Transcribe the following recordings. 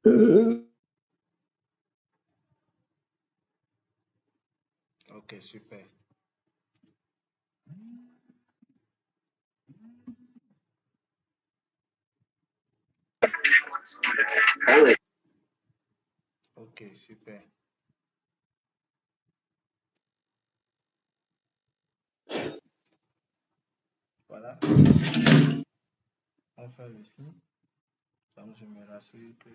Ok, super. Ok, super. Voilà. On fait le signe. Donc, je me rassure que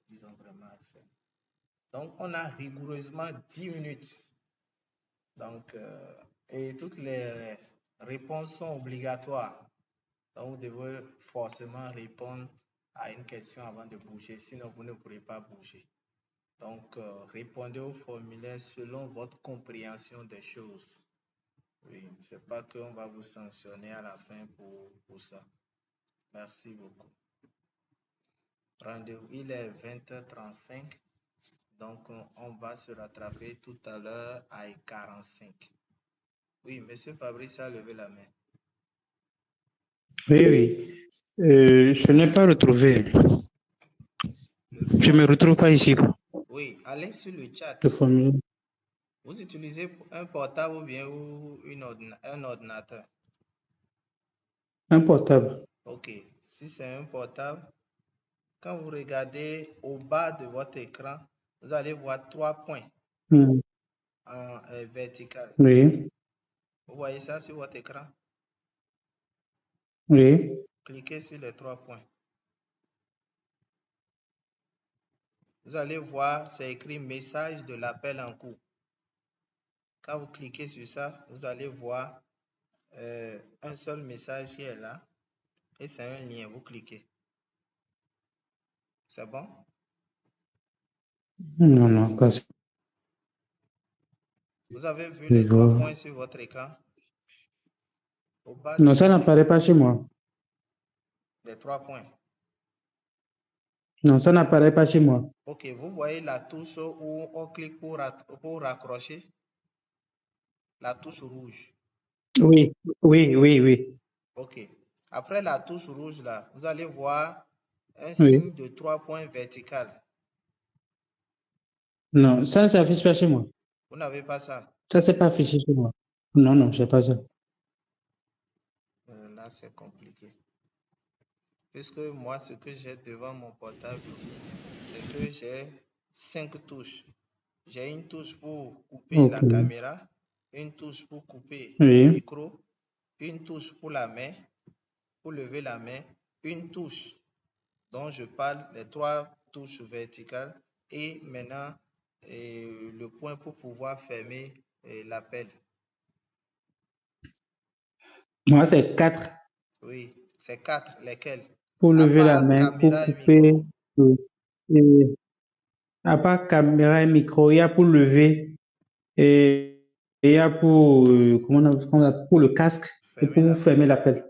ils ont vraiment accès. Donc, on a rigoureusement 10 minutes. Donc, et toutes les réponses sont obligatoires. Donc, vous devez forcément répondre à une question avant de bouger, sinon vous ne pourrez pas bouger. Donc, répondez au formulaire selon votre compréhension des choses. Oui, c'est pas qu'on va vous sanctionner à la fin pour ça. Merci beaucoup. Rendez-vous, il est 20h35. Donc, on va se rattraper tout à l'heure à 45. Oui, monsieur Fabrice a levé la main. Oui, oui. Je n'ai pas retrouvé. Je ne me retrouve pas ici. Oui, allez sur le chat. Le formulaire. Vous utilisez un portable ou bien un ordinateur? Un portable. Ok, si c'est un portable, quand vous regardez au bas de votre écran, vous allez voir 3 points en vertical. Oui. Vous voyez ça sur votre écran? Oui. Cliquez sur les 3 points. Vous allez voir, c'est écrit message de l'appel en cours. Quand vous cliquez sur ça, vous allez voir un seul message qui est là et c'est un lien. Vous cliquez. C'est bon? Non, non, pas ça. Vous avez vu les 3 points sur votre écran? Au bas Non, ça n'apparaît pas chez moi. Les 3 points. Non, ça n'apparaît pas chez moi. Ok, vous voyez la touche où on clique pour raccrocher? La touche rouge. Oui, oui, oui, oui. Ok. Après la touche rouge, là, vous allez voir un Oui. signe de 3 points vertical. Non, ça ne s'affiche pas chez moi. Vous n'avez pas ça? Ça, c'est pas affiché chez moi. Non, non, je n'ai pas ça. Là, c'est compliqué. Puisque moi, ce que j'ai devant mon portable ici, c'est que j'ai 5 touches. J'ai une touche pour couper la caméra, une touche pour couper le micro, une touche pour la main, pour lever la main, une touche dont je parle, les 3 touches verticales, et maintenant le point pour pouvoir fermer l'appel. Moi, c'est 4. Oui, c'est 4. Lesquels? Pour À lever la part main, pour caméra et couper. micro. Et à part caméra et micro, il y a pour lever et il y a pour, pour le casque et pour fermer l'appel.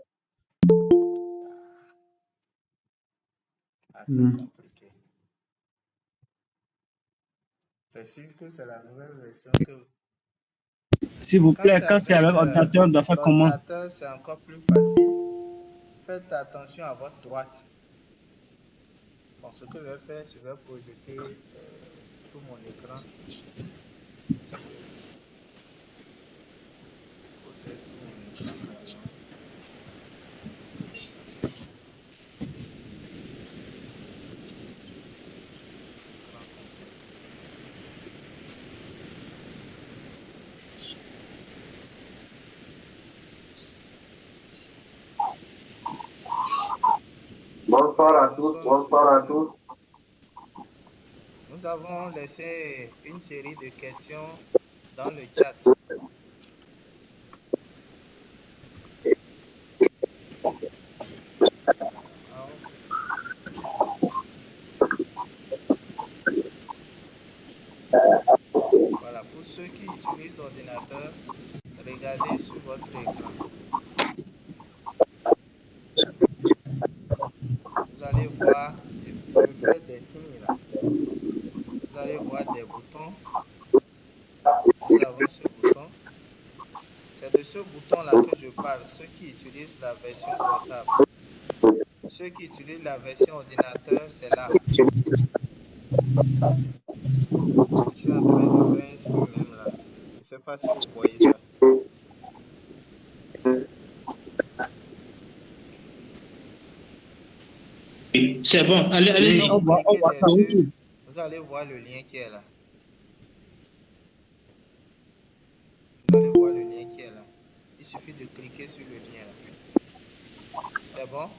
Assez compliqué. C'est sûr que c'est la nouvelle version que... S'il vous plaît, quand c'est avec ordinateur, on doit faire comment? L'ordinateur, c'est encore plus facile. Faites attention à votre droite. Bon, ce que je vais faire, je vais projeter tout mon écran. Projette tout mon écran carrément. Écran complet. Bonsoir à tous, bonsoir à tous. Nous avons laissé une série de questions dans le chat. Voilà, pour ceux qui utilisent ordinateur, regardez sur votre écran. Vous allez voir, je fais des signes là. Vous allez voir des boutons. Nous avons ce bouton. C'est de ce bouton là que je parle, ceux qui utilisent la version portable. ceux qui utilisent la version ordinateur, c'est là. Je suis en train de faire un signe même là. Je ne sais pas si vous voyez ça. C'est bon, allez-y. Donc, On vous cliquez voit ça, ok. dessus, vous allez voir le lien qui est là. Vous allez voir le lien qui est là. Il suffit de cliquer sur le lien là. C'est bon?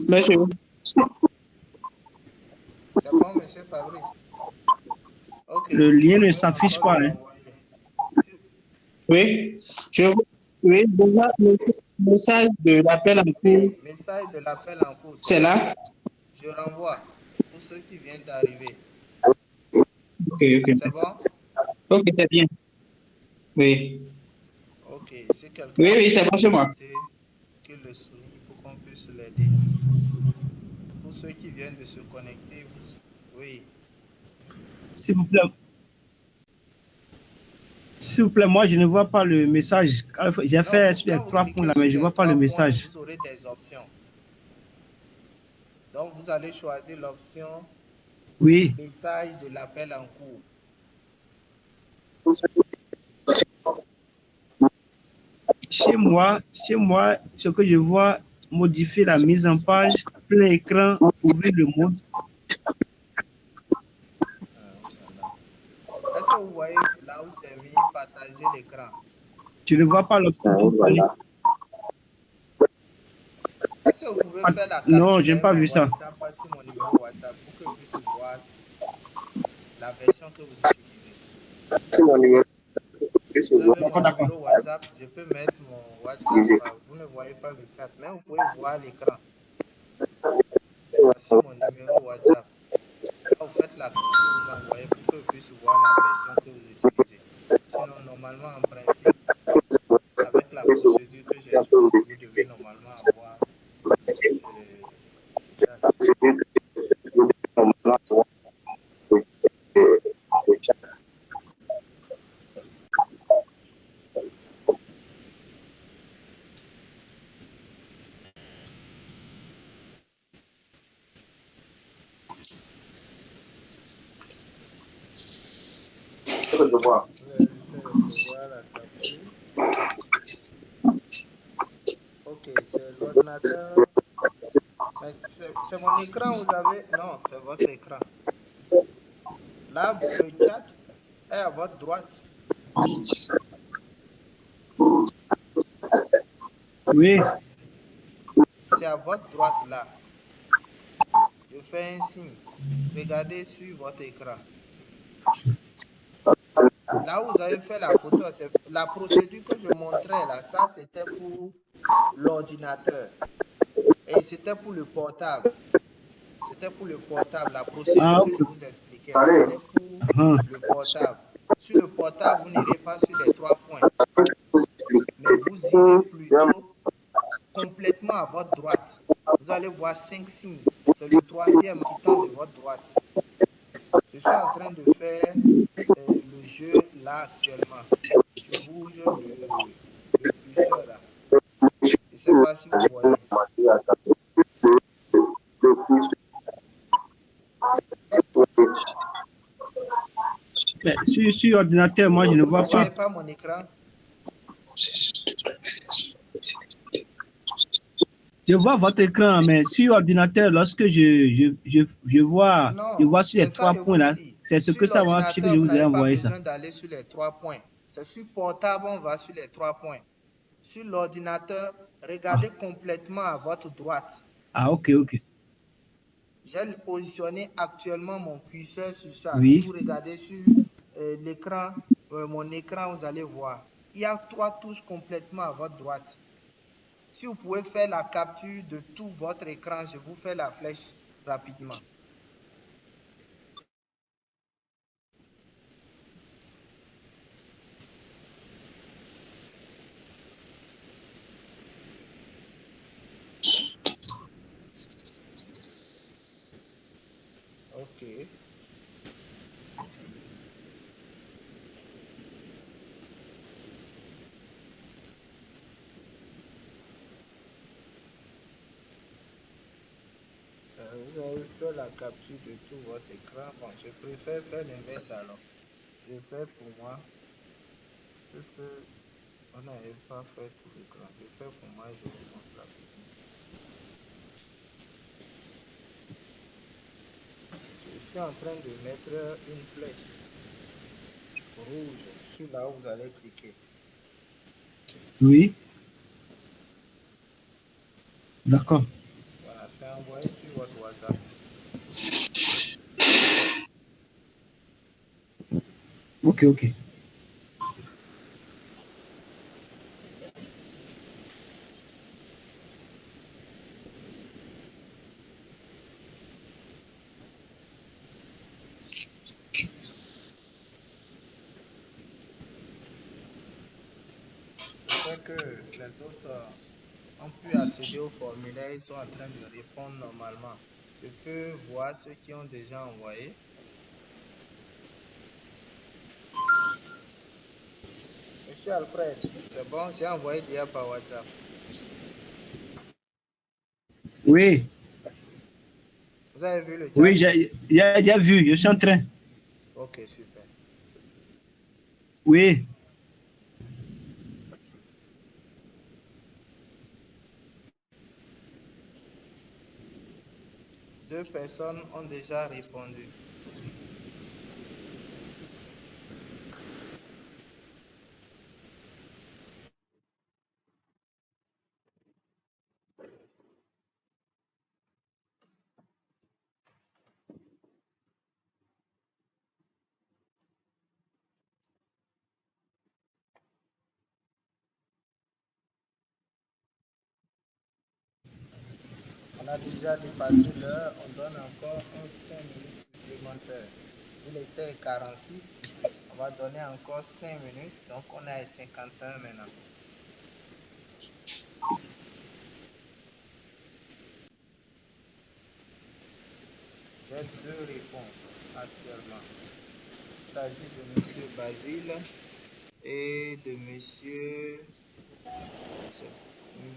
Monsieur. C'est bon, monsieur Fabrice? Ok. Le lien ne Je vais s'affiche encore pas. le Hein. renvoyer. Oui, oui, déjà, le message de l'appel en cours, Oui, message de l'appel en cours. c'est là. Je renvoie pour ceux qui viennent d'arriver. Ok, ok. C'est bon? Ok, c'est bien. Oui. Ok, si quelqu'un Oui, oui, c'est bon chez moi. que le souligne pour qu'on puisse l'aider. Pour ceux qui viennent de se connecter, oui. S'il vous plaît. S'il vous plaît, moi, je ne vois pas le message. J'ai Non, fait sur les quand vous 3 cliquez points là, sur mais je ne les vois pas le 3 points, message. vous aurez des options. Donc, vous allez choisir l'option Oui. message de l'appel en cours. Chez moi, ce que je vois, modifier la mise en page, plein écran, ouvrir le mode. Est-ce que vous voyez là où c'est mis partager l'écran? Je ne vois pas l'option. Est-ce que vous pouvez faire la Non, capture je n'ai et pas vu m'envoyer ça. ça sur mon numéro WhatsApp pour que je puisse voir la version que vous utilisez? Vous avez mon numéro WhatsApp, je peux mettre mon WhatsApp, vous ne voyez pas le chat, mais vous pouvez voir l'écran. Voici mon numéro WhatsApp. Vous faites la capture, vous l'envoyez pour que je puisse voir la version que vous utilisez. Sinon, normalement, en principe, avec la procédure que j'explique, vous devez normalement avoir le chat. Je vois. Recevoir la capture. Ok, c'est l'ordinateur. Mais c'est mon écran, vous avez. Non, c'est votre écran. Là, le chat est à votre droite. Oui. C'est à votre droite là. Je fais un signe. Regardez sur votre écran. Là où vous avez fait la photo, c'est la procédure que je montrais là. Ça, c'était pour l'ordinateur. Et c'était pour le portable. C'était pour le portable. La procédure que je vous expliquais, c'était pour le portable. Sur le portable, vous n'irez pas sur les 3 points. Mais vous irez plutôt complètement à votre droite. Vous allez voir 5 signes. C'est le 3e qui tend de votre droite. Je suis en train de faire le jeu là actuellement. Je bouge le curseur là. Je ne sais pas si vous voyez. Mais sur ordinateur, moi, je ne vois Vous ne voyez pas. pas mon écran? Je vois votre écran, mais sur ordinateur, lorsque je vois, Non, je vois sur les c'est ça 3 que je points vous là, dis. c'est ce Sur que ça va afficher que l'ordinateur, je vous vous ai n'avez pas envoyé ça. besoin d'aller sur les 3 points. C'est sur portable, on va sur les 3 points. Sur l'ordinateur, regardez complètement à votre droite. Ah, ok. J'ai positionné actuellement mon curseur sur ça. Oui. Si vous regardez sur l'écran, mon écran, vous allez voir. Il y a 3 touches complètement à votre droite. Si vous pouvez faire la capture de tout votre écran, je vous fais la flèche rapidement. Ok. Vous avez fait la capture de tout votre écran. Bon, je préfère faire l'inverse alors. Je fais pour moi, puisque on n'avait pas fait tout l'écran. Je fais pour moi, je vous montre rapidement. Je suis en train de mettre une flèche rouge sur là où vous allez cliquer. Oui. D'accord. Voilà, c'est envoyé sur votre WhatsApp. Ok, ok. J'espère que les autres ont pu accéder au formulaire. Ils sont en train de répondre normalement. Je peux voir ceux qui ont déjà envoyé. Monsieur Alfred, c'est bon, j'ai envoyé déjà par WhatsApp. Oui. Vous avez vu le chat? Oui, j'ai déjà vu. Je suis en train. Ok, super. Oui. Deux personnes ont déjà répondu. On a déjà dépassé l'heure. On donne encore 5 minutes supplémentaires. Il était 46. On va donner encore 5 minutes. Donc, on est à 51 maintenant. J'ai deux réponses actuellement. Il s'agit de monsieur Basile et de monsieur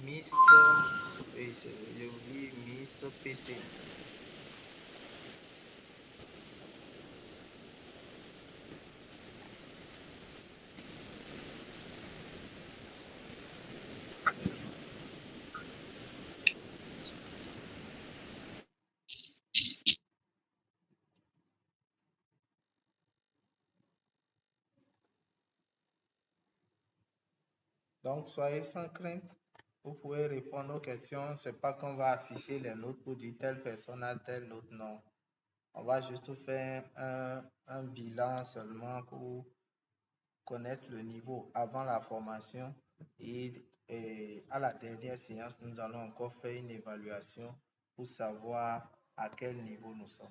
Miss, oui, j'ai oublié Miss PC. Donc, soyez sans crainte. Vous pouvez répondre aux questions. Ce n'est pas qu'on va afficher les notes pour dire telle personne a telle note, non. On va juste faire un bilan seulement pour connaître le niveau avant la formation. Et à la dernière séance, nous allons encore faire une évaluation pour savoir à quel niveau nous sommes.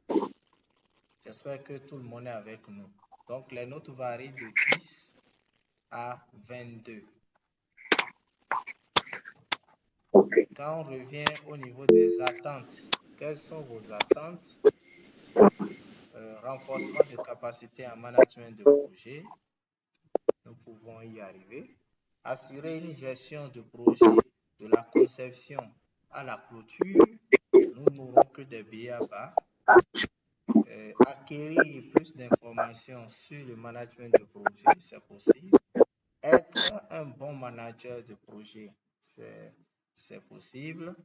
Ok. J'espère que tout le monde est avec nous. Donc, les notes varient de 10 à 22. Quand on revient au niveau des attentes, quelles sont vos attentes? Renforcement de capacité en management de projet, nous pouvons y arriver. Assurer une gestion de projet de la conception à la clôture, nous n'aurons que des billets à bas. Acquérir plus d'informations sur le management de projet, c'est possible. Être un bon manager de projet, c'est possible.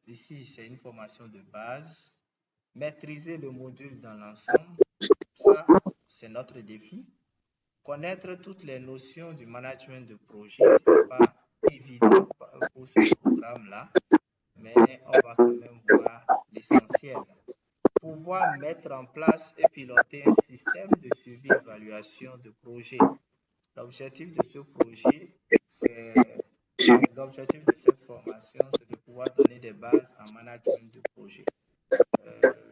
Ici, c'est une formation de base. Maîtriser le module dans l'ensemble, ça, c'est notre défi. Connaître toutes les notions du management de projet, ce n'est pas évident pour ce programme-là, mais on va quand même voir l'essentiel. Pouvoir mettre en place et piloter un système de suivi-évaluation de projet. L'objectif de ce projet, l'objectif de cette formation, c'est de pouvoir donner des bases en management de projet.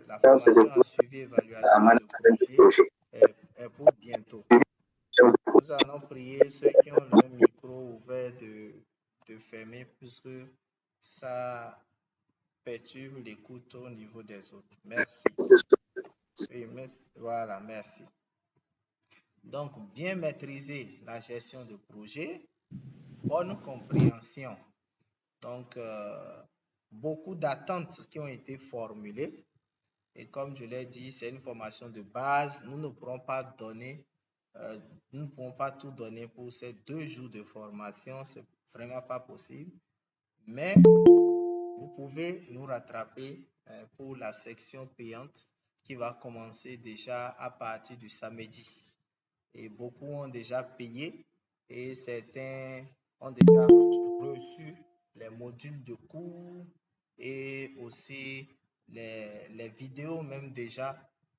La formation en suivi-évaluation de projet est pour bientôt. Nous allons prier ceux qui ont leur micro ouvert de fermer puisque ça perturbe l'écoute au niveau des autres. Merci. Oui, voilà, merci. Donc, bien maîtriser la gestion de projet, bonne compréhension. Donc, beaucoup d'attentes qui ont été formulées. Et comme je l'ai dit, c'est une formation de base. Nous ne pourrons pas donner, nous ne pourrons pas tout donner pour ces 2 jours de formation. C'est vraiment pas possible. Mais vous pouvez nous rattraper pour la section payante qui va commencer déjà à partir du samedi. Et beaucoup ont déjà payé et certains ont déjà reçu les modules de cours et aussi les vidéos même déjà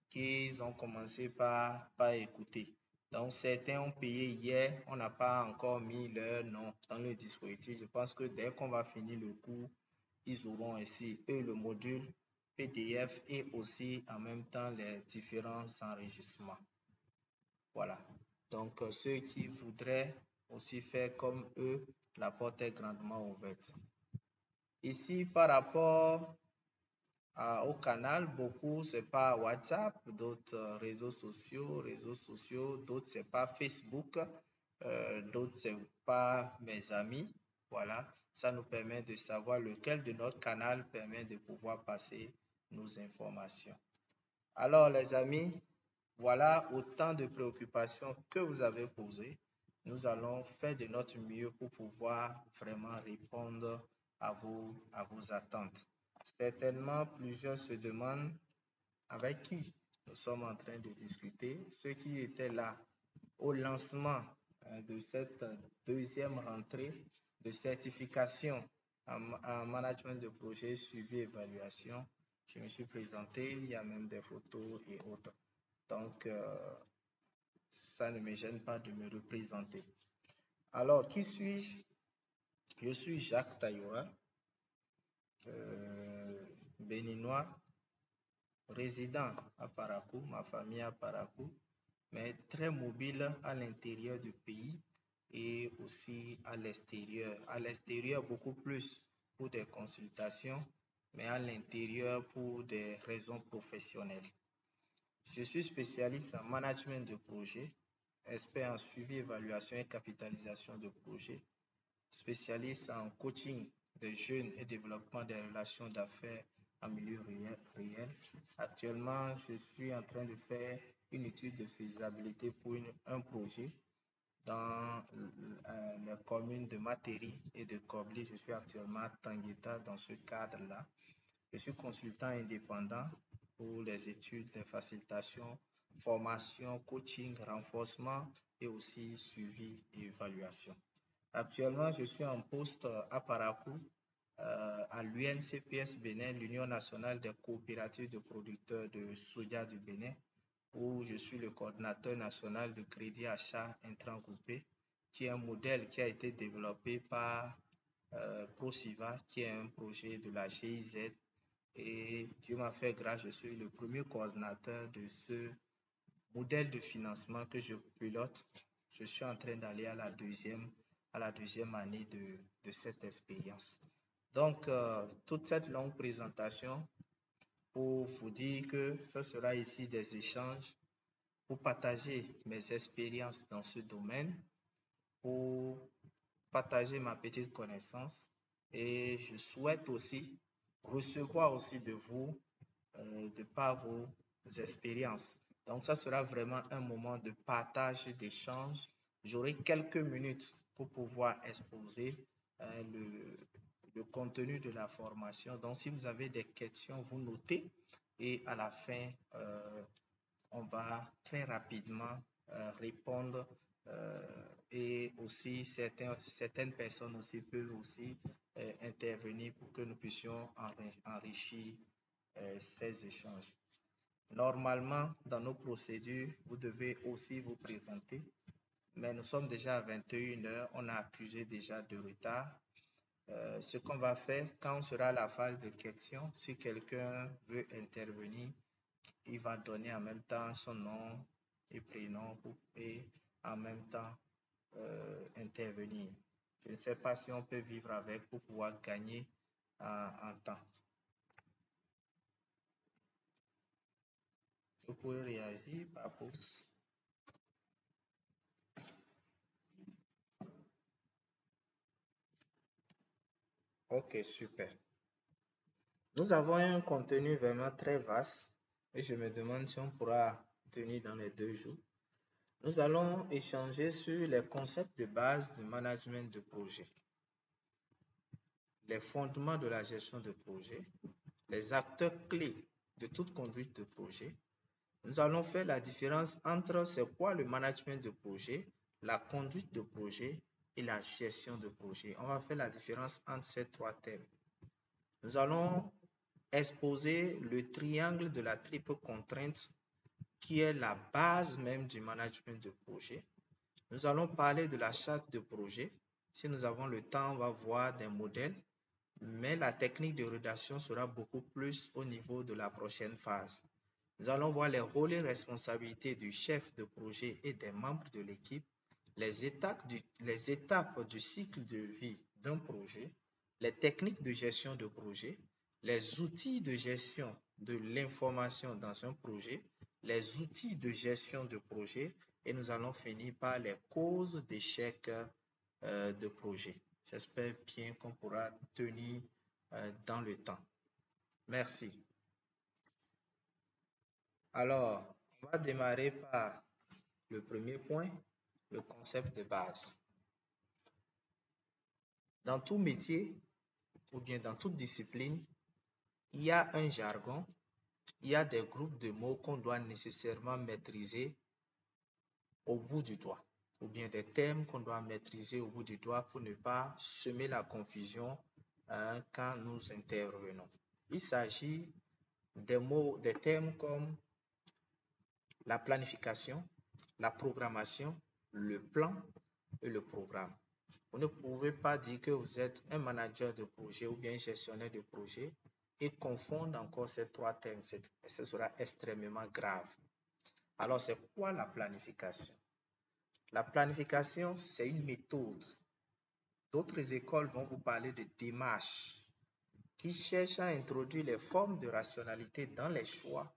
qu'ils ont commencé par écouter. Donc certains ont payé hier, on n'a pas encore mis leur nom dans le dispositif. Je pense que dès qu'on va finir le cours, ils auront ainsi le module PDF et aussi en même temps les différents enregistrements. Voilà. Donc, ceux qui voudraient aussi faire comme eux, la porte est grandement ouverte. Ici, par rapport au canal, beaucoup, c'est pas WhatsApp, d'autres réseaux sociaux, d'autres, c'est pas Facebook, d'autres, c'est pas mes amis. Voilà. Ça nous permet de savoir lequel de notre canal permet de pouvoir passer nos informations. Alors, les amis, voilà autant de préoccupations que vous avez posées. Nous allons faire de notre mieux pour pouvoir vraiment répondre à vos attentes. Certainement, plusieurs se demandent avec qui nous sommes en train de discuter. Ceux qui étaient là au lancement de cette 2e rentrée de certification en management de projet, suivi, évaluation. Je me suis présenté, il y a même des photos et autres. Donc, ça ne me gêne pas de me représenter. Alors, qui suis-je? Je suis Jacques Tayoura, béninois, résident à Parakou, ma famille à Parakou, mais très mobile à l'intérieur du pays et aussi à l'extérieur. À l'extérieur, beaucoup plus pour des consultations, mais à l'intérieur pour des raisons professionnelles. Je suis spécialiste en management de projet, expert en suivi, évaluation et capitalisation de projets, spécialiste en coaching des jeunes et développement des relations d'affaires en milieu réel. Actuellement, je suis en train de faire une étude de faisabilité pour un projet dans les communes de Materi et de Kobli. Je suis actuellement à Tangueta dans ce cadre-là. Je suis consultant indépendant pour les études, les facilitations, formation, coaching, renforcement et aussi suivi et évaluation. Actuellement, je suis en poste à Parakou, à l'UNCPS Bénin, l'Union nationale des coopératives de producteurs de soja du Bénin, où je suis le coordinateur national de crédit achat intra-groupé, qui est un modèle qui a été développé par ProSiva, qui est un projet de la GIZ. Et Dieu m'a fait grâce, je suis le premier coordinateur de ce modèle de financement que je pilote. Je suis en train d'aller à la 2e à la deuxième année de cette expérience. Donc, toute cette longue présentation pour vous dire que ce sera ici des échanges pour partager mes expériences dans ce domaine, pour partager ma petite connaissance, et je souhaite aussi recevoir aussi de vous de par vos expériences. Donc, ça sera vraiment un moment de partage, d'échange. J'aurai quelques minutes pour pouvoir exposer le contenu de la formation. Donc, si vous avez des questions, vous notez et à la fin, on va très rapidement répondre et aussi certaines personnes aussi peuvent aussi intervenir pour que nous puissions enrichir ces échanges. Normalement, dans nos procédures, vous devez aussi vous présenter, mais nous sommes déjà à 21 h, on a accusé déjà de retard. Ce qu'on va faire, quand on sera à la phase de questions, si quelqu'un veut intervenir, il va donner en même temps son nom et prénom et en même temps intervenir. Je ne sais pas si on peut vivre avec pour pouvoir gagner en temps. Vous pouvez réagir par rapport. Ok, super. Nous avons un contenu vraiment très vaste et je me demande si on pourra tenir dans les 2 jours. Nous allons échanger sur les concepts de base du management de projet, les fondements de la gestion de projet, les acteurs clés de toute conduite de projet. Nous allons faire la différence entre c'est quoi le management de projet, la conduite de projet et la gestion de projet. On va faire la différence entre ces 3 thèmes. Nous allons exposer le triangle de la triple contrainte qui est la base même du management de projet. Nous allons parler de la charte de projet. Si nous avons le temps, on va voir des modèles, mais la technique de rédaction sera beaucoup plus au niveau de la prochaine phase. Nous allons voir les rôles et responsabilités du chef de projet et des membres de l'équipe, les étapes du cycle de vie d'un projet, les techniques de gestion de projet, les outils de gestion de l'information dans un projet, les outils de gestion de projet, et nous allons finir par les causes d'échec de projet. J'espère bien qu'on pourra tenir dans le temps. Merci. Alors, on va démarrer par le premier point, le concept de base. Dans tout métier, ou bien dans toute discipline, il y a un jargon, il y a des groupes de mots qu'on doit nécessairement maîtriser au bout du doigt, ou bien des termes qu'on doit maîtriser au bout du doigt pour ne pas semer la confusion quand nous intervenons. Il s'agit des mots, des termes comme la planification, la programmation, le plan et le programme. Vous ne pouvez pas dire que vous êtes un manager de projet ou bien gestionnaire de projet et confondre encore ces 3 termes. Ce sera extrêmement grave. Alors, c'est quoi la planification? La planification, c'est une méthode. D'autres écoles vont vous parler de démarche qui cherche à introduire les formes de rationalité dans les choix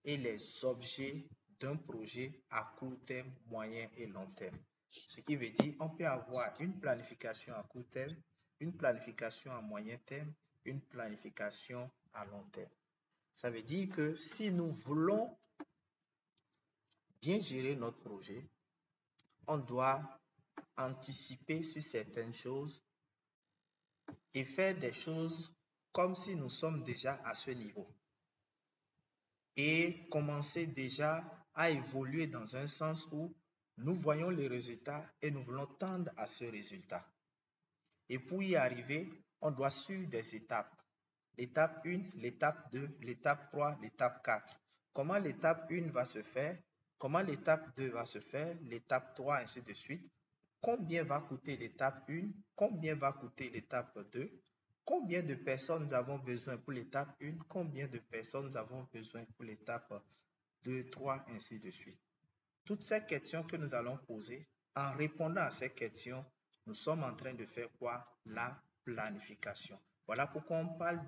et les objets d'un projet à court terme, moyen et long terme. Ce qui veut dire qu'on peut avoir une planification à court terme, une planification à moyen terme, une planification à long terme. Ça veut dire que si nous voulons bien gérer notre projet, on doit anticiper sur certaines choses et faire des choses comme si nous sommes déjà à ce niveau. Et commencer déjà à évoluer dans un sens où nous voyons les résultats et nous voulons tendre à ce résultat. Et pour y arriver, on doit suivre des étapes. L'étape 1, l'étape 2, l'étape 3, l'étape 4. Comment l'étape 1 va se faire? Comment l'étape 2 va se faire? L'étape 3, ainsi de suite. Combien va coûter l'étape 1? Combien va coûter l'étape 2? Combien de personnes nous avons besoin pour l'étape 1? Combien de personnes nous avons besoin pour l'étape 2, 3, ainsi de suite. Toutes ces questions que nous allons poser, en répondant à ces questions, nous sommes en train de faire quoi? La planification. Voilà pourquoi on parle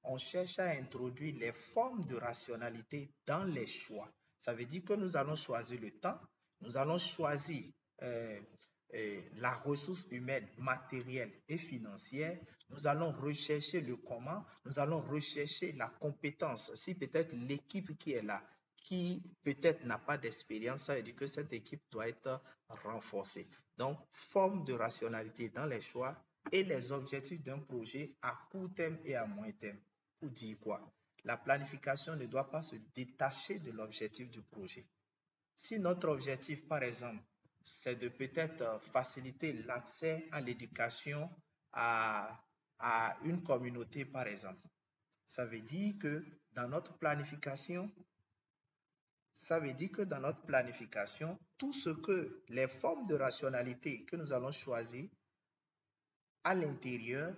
on cherche à introduire les formes de rationalité dans les choix. Ça veut dire que nous allons choisir le temps, nous allons choisir la ressource humaine, matérielle et financière. Nous allons rechercher le comment, nous allons rechercher la compétence. Si peut-être l'équipe qui est là, qui peut-être n'a pas d'expérience, ça veut dire que cette équipe doit être renforcée. Donc, forme de rationalité dans les choix et les objectifs d'un projet à court terme et à moyen terme. Pour dire quoi? La planification ne doit pas se détacher de l'objectif du projet. Si notre objectif, par exemple, c'est de peut-être faciliter l'accès à l'éducation à une communauté, par exemple, ça veut dire que dans notre planification, tout ce que les formes de rationalité que nous allons choisir à l'intérieur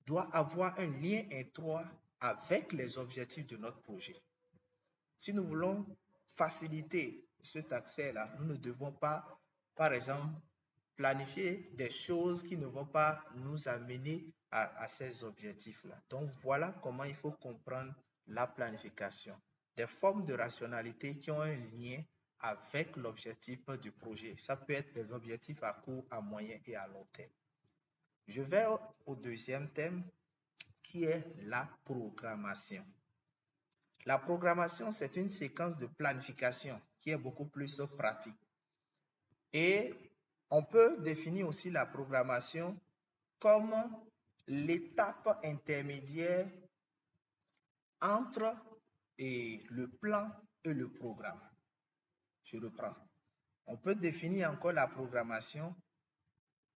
doit avoir un lien étroit avec les objectifs de notre projet. Si nous voulons faciliter cet accès-là, nous ne devons pas, par exemple, planifier des choses qui ne vont pas nous amener à ces objectifs-là. Donc, voilà comment il faut comprendre la planification. Des formes de rationalité qui ont un lien avec l'objectif du projet. Ça peut être des objectifs à court, à moyen et à long terme. Je vais au deuxième thème qui est la programmation. La programmation, c'est une séquence de planification qui est beaucoup plus pratique. Et on peut définir aussi la programmation comme l'étape intermédiaire entre le plan et le programme. Je reprends. On peut définir encore la programmation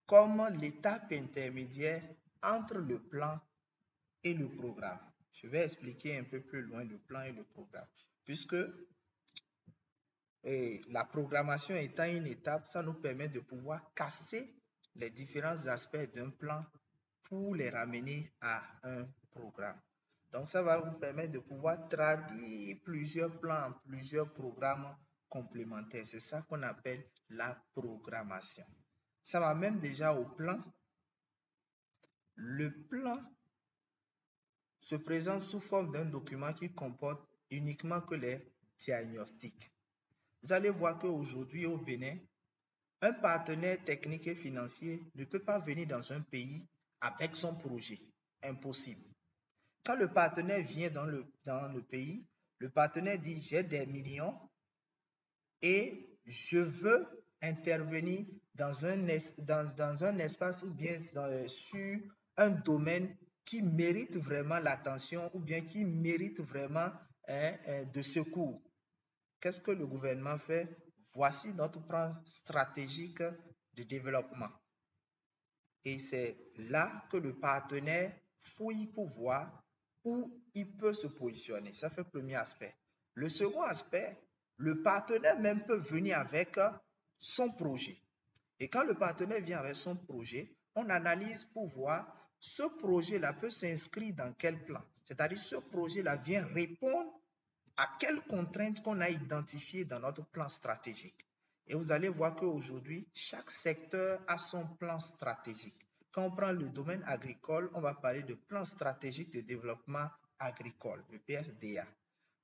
comme l'étape intermédiaire entre le plan et le programme. Je vais expliquer un peu plus loin le plan et le programme. Puisque la programmation étant une étape, ça nous permet de pouvoir casser les différents aspects d'un plan pour les ramener à un programme. Donc, ça va vous permettre de pouvoir traduire plusieurs plans, plusieurs programmes complémentaires. C'est ça qu'on appelle la programmation. Ça va même déjà au plan. Le plan se présente sous forme d'un document qui comporte uniquement que les diagnostics. Vous allez voir qu'aujourd'hui au Bénin, un partenaire technique et financier ne peut pas venir dans un pays avec son projet. Impossible. Quand le partenaire vient dans le pays, le partenaire dit « j'ai des millions et je veux intervenir dans un espace ou bien sur un domaine qui mérite vraiment l'attention ou bien qui mérite vraiment de secours. » Qu'est-ce que le gouvernement fait? Voici notre plan stratégique de développement. Et c'est là que le partenaire fouille pour voir où il peut se positionner. Ça fait le premier aspect. Le second aspect, le partenaire même peut venir avec son projet. Et quand le partenaire vient avec son projet, on analyse pour voir ce projet-là peut s'inscrire dans quel plan. C'est-à-dire ce projet-là vient répondre à quelles contraintes qu'on a identifiées dans notre plan stratégique. Et vous allez voir qu'aujourd'hui, chaque secteur a son plan stratégique. Quand on prend le domaine agricole, on va parler de plan stratégique de développement agricole, le PSDA.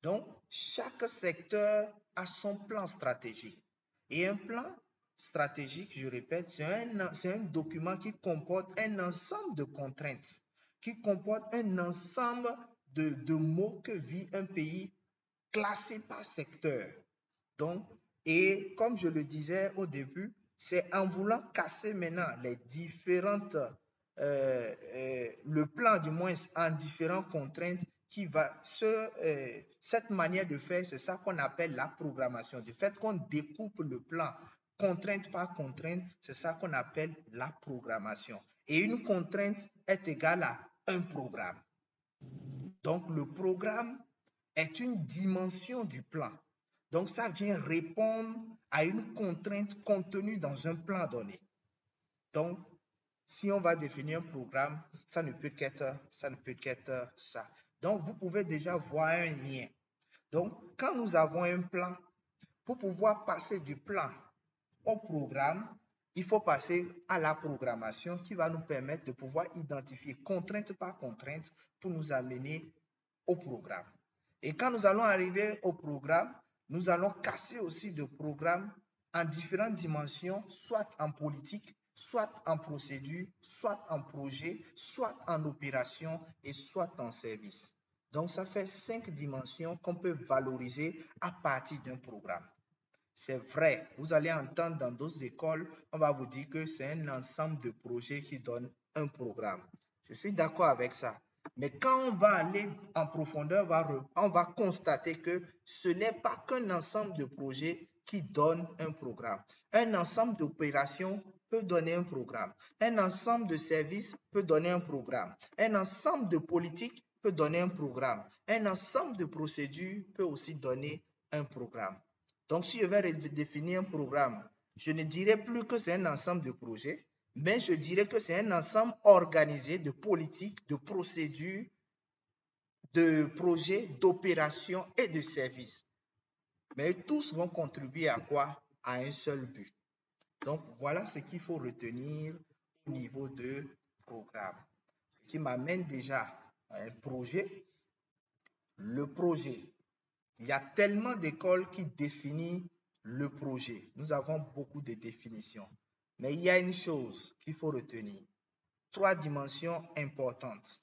Donc, chaque secteur a son plan stratégique. Et un plan stratégique, je répète, c'est un document qui comporte un ensemble de contraintes, qui comporte un ensemble de mots que vit un pays classé par secteur. Donc, et comme je le disais au début, c'est en voulant casser maintenant les différentes, le plan du moins en différentes contraintes qui va cette manière de faire, c'est ça qu'on appelle la programmation. Du fait qu'on découpe le plan contrainte par contrainte, c'est ça qu'on appelle la programmation. Et une contrainte est égale à un programme. Donc, le programme est une dimension du plan. Donc, ça vient répondre à une contrainte contenue dans un plan donné. Donc, si on va définir un programme, ça ne peut qu'être ça. Donc, vous pouvez déjà voir un lien. Donc, quand nous avons un plan, pour pouvoir passer du plan au programme, il faut passer à la programmation qui va nous permettre de pouvoir identifier contrainte par contrainte pour nous amener au programme. Et quand nous allons arriver au programme, nous allons casser aussi de programme en différentes dimensions, soit en politique, soit en procédure, soit en projet, soit en opération et soit en service. Donc, ça fait 5 dimensions qu'on peut valoriser à partir d'un programme. C'est vrai, vous allez entendre dans d'autres écoles, on va vous dire que c'est un ensemble de projets qui donne un programme. Je suis d'accord avec ça. Mais quand on va aller en profondeur, on va constater que ce n'est pas qu'un ensemble de projets qui donne un programme. Un ensemble d'opérations peut donner un programme. Un ensemble de services peut donner un programme. Un ensemble de politiques peut donner un programme. Un ensemble de procédures peut aussi donner un programme. Donc, si je vais définir un programme, je ne dirais plus que c'est un ensemble de projets, mais je dirais que c'est un ensemble organisé de politiques, de procédures, de projets, d'opérations et de services. Mais tous vont contribuer à quoi? À un seul but. Donc, voilà ce qu'il faut retenir au niveau de programme. Ce qui m'amène déjà à un projet. Le projet. Il y a tellement d'écoles qui définissent le projet. Nous avons beaucoup de définitions. Mais il y a une chose qu'il faut retenir. 3 dimensions importantes.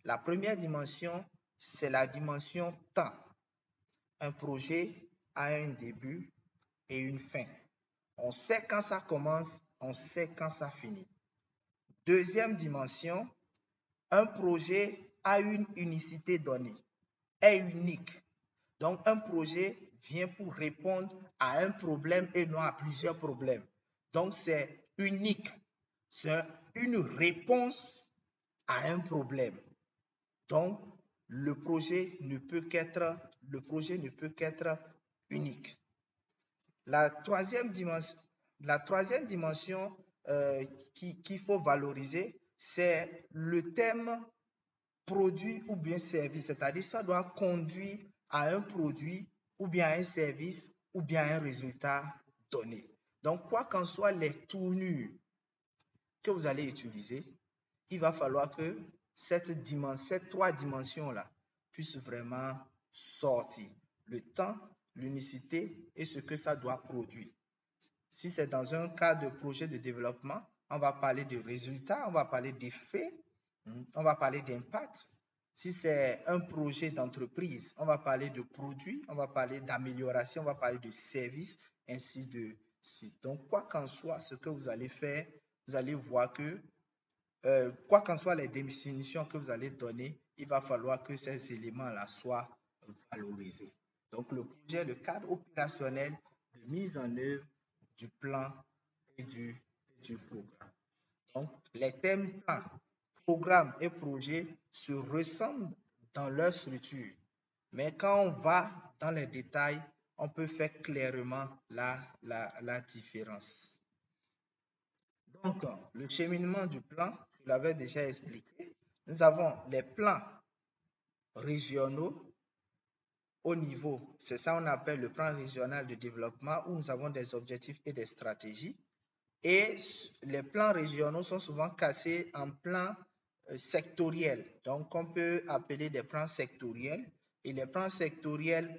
La première dimension, c'est la dimension temps. Un projet a un début et une fin. On sait quand ça commence, on sait quand ça finit. Deuxième dimension, un projet a une unicité donnée, est unique. Donc, un projet vient pour répondre à un problème et non à plusieurs problèmes. Donc, c'est unique. C'est une réponse à un problème. Donc, le projet ne peut qu'être unique. La troisième dimension qu'il faut valoriser, c'est le thème produit ou bien service, c'est-à-dire ça doit conduire à un produit ou bien à un service ou bien à un résultat donné. Donc, quoi qu'en soient les tournures que vous allez utiliser, il va falloir que ces 3 dimensions-là puissent vraiment sortir. Le temps, l'unicité et ce que ça doit produire. Si c'est dans un cadre de projet de développement, on va parler de résultats, on va parler d'effets, on va parler d'impact. Si c'est un projet d'entreprise, on va parler de produits, on va parler d'amélioration, on va parler de services, ainsi de suite. Donc, quoi qu'en soit ce que vous allez faire, vous allez voir que, quoi qu'en soit les définitions que vous allez donner, il va falloir que ces éléments-là soient valorisés. Donc, le projet, le cadre opérationnel de mise en œuvre du plan et du programme. Donc, les thèmes plan, programme et projet se ressemblent dans leur structure. Mais quand on va dans les détails, on peut faire clairement la différence. Donc, le cheminement du plan, je l'avais déjà expliqué. Nous avons les plans régionaux au niveau, c'est ça qu'on appelle le plan régional de développement où nous avons des objectifs et des stratégies. Et les plans régionaux sont souvent cassés en plans sectoriels. Donc, on peut appeler des plans sectoriels. Et les plans sectoriels,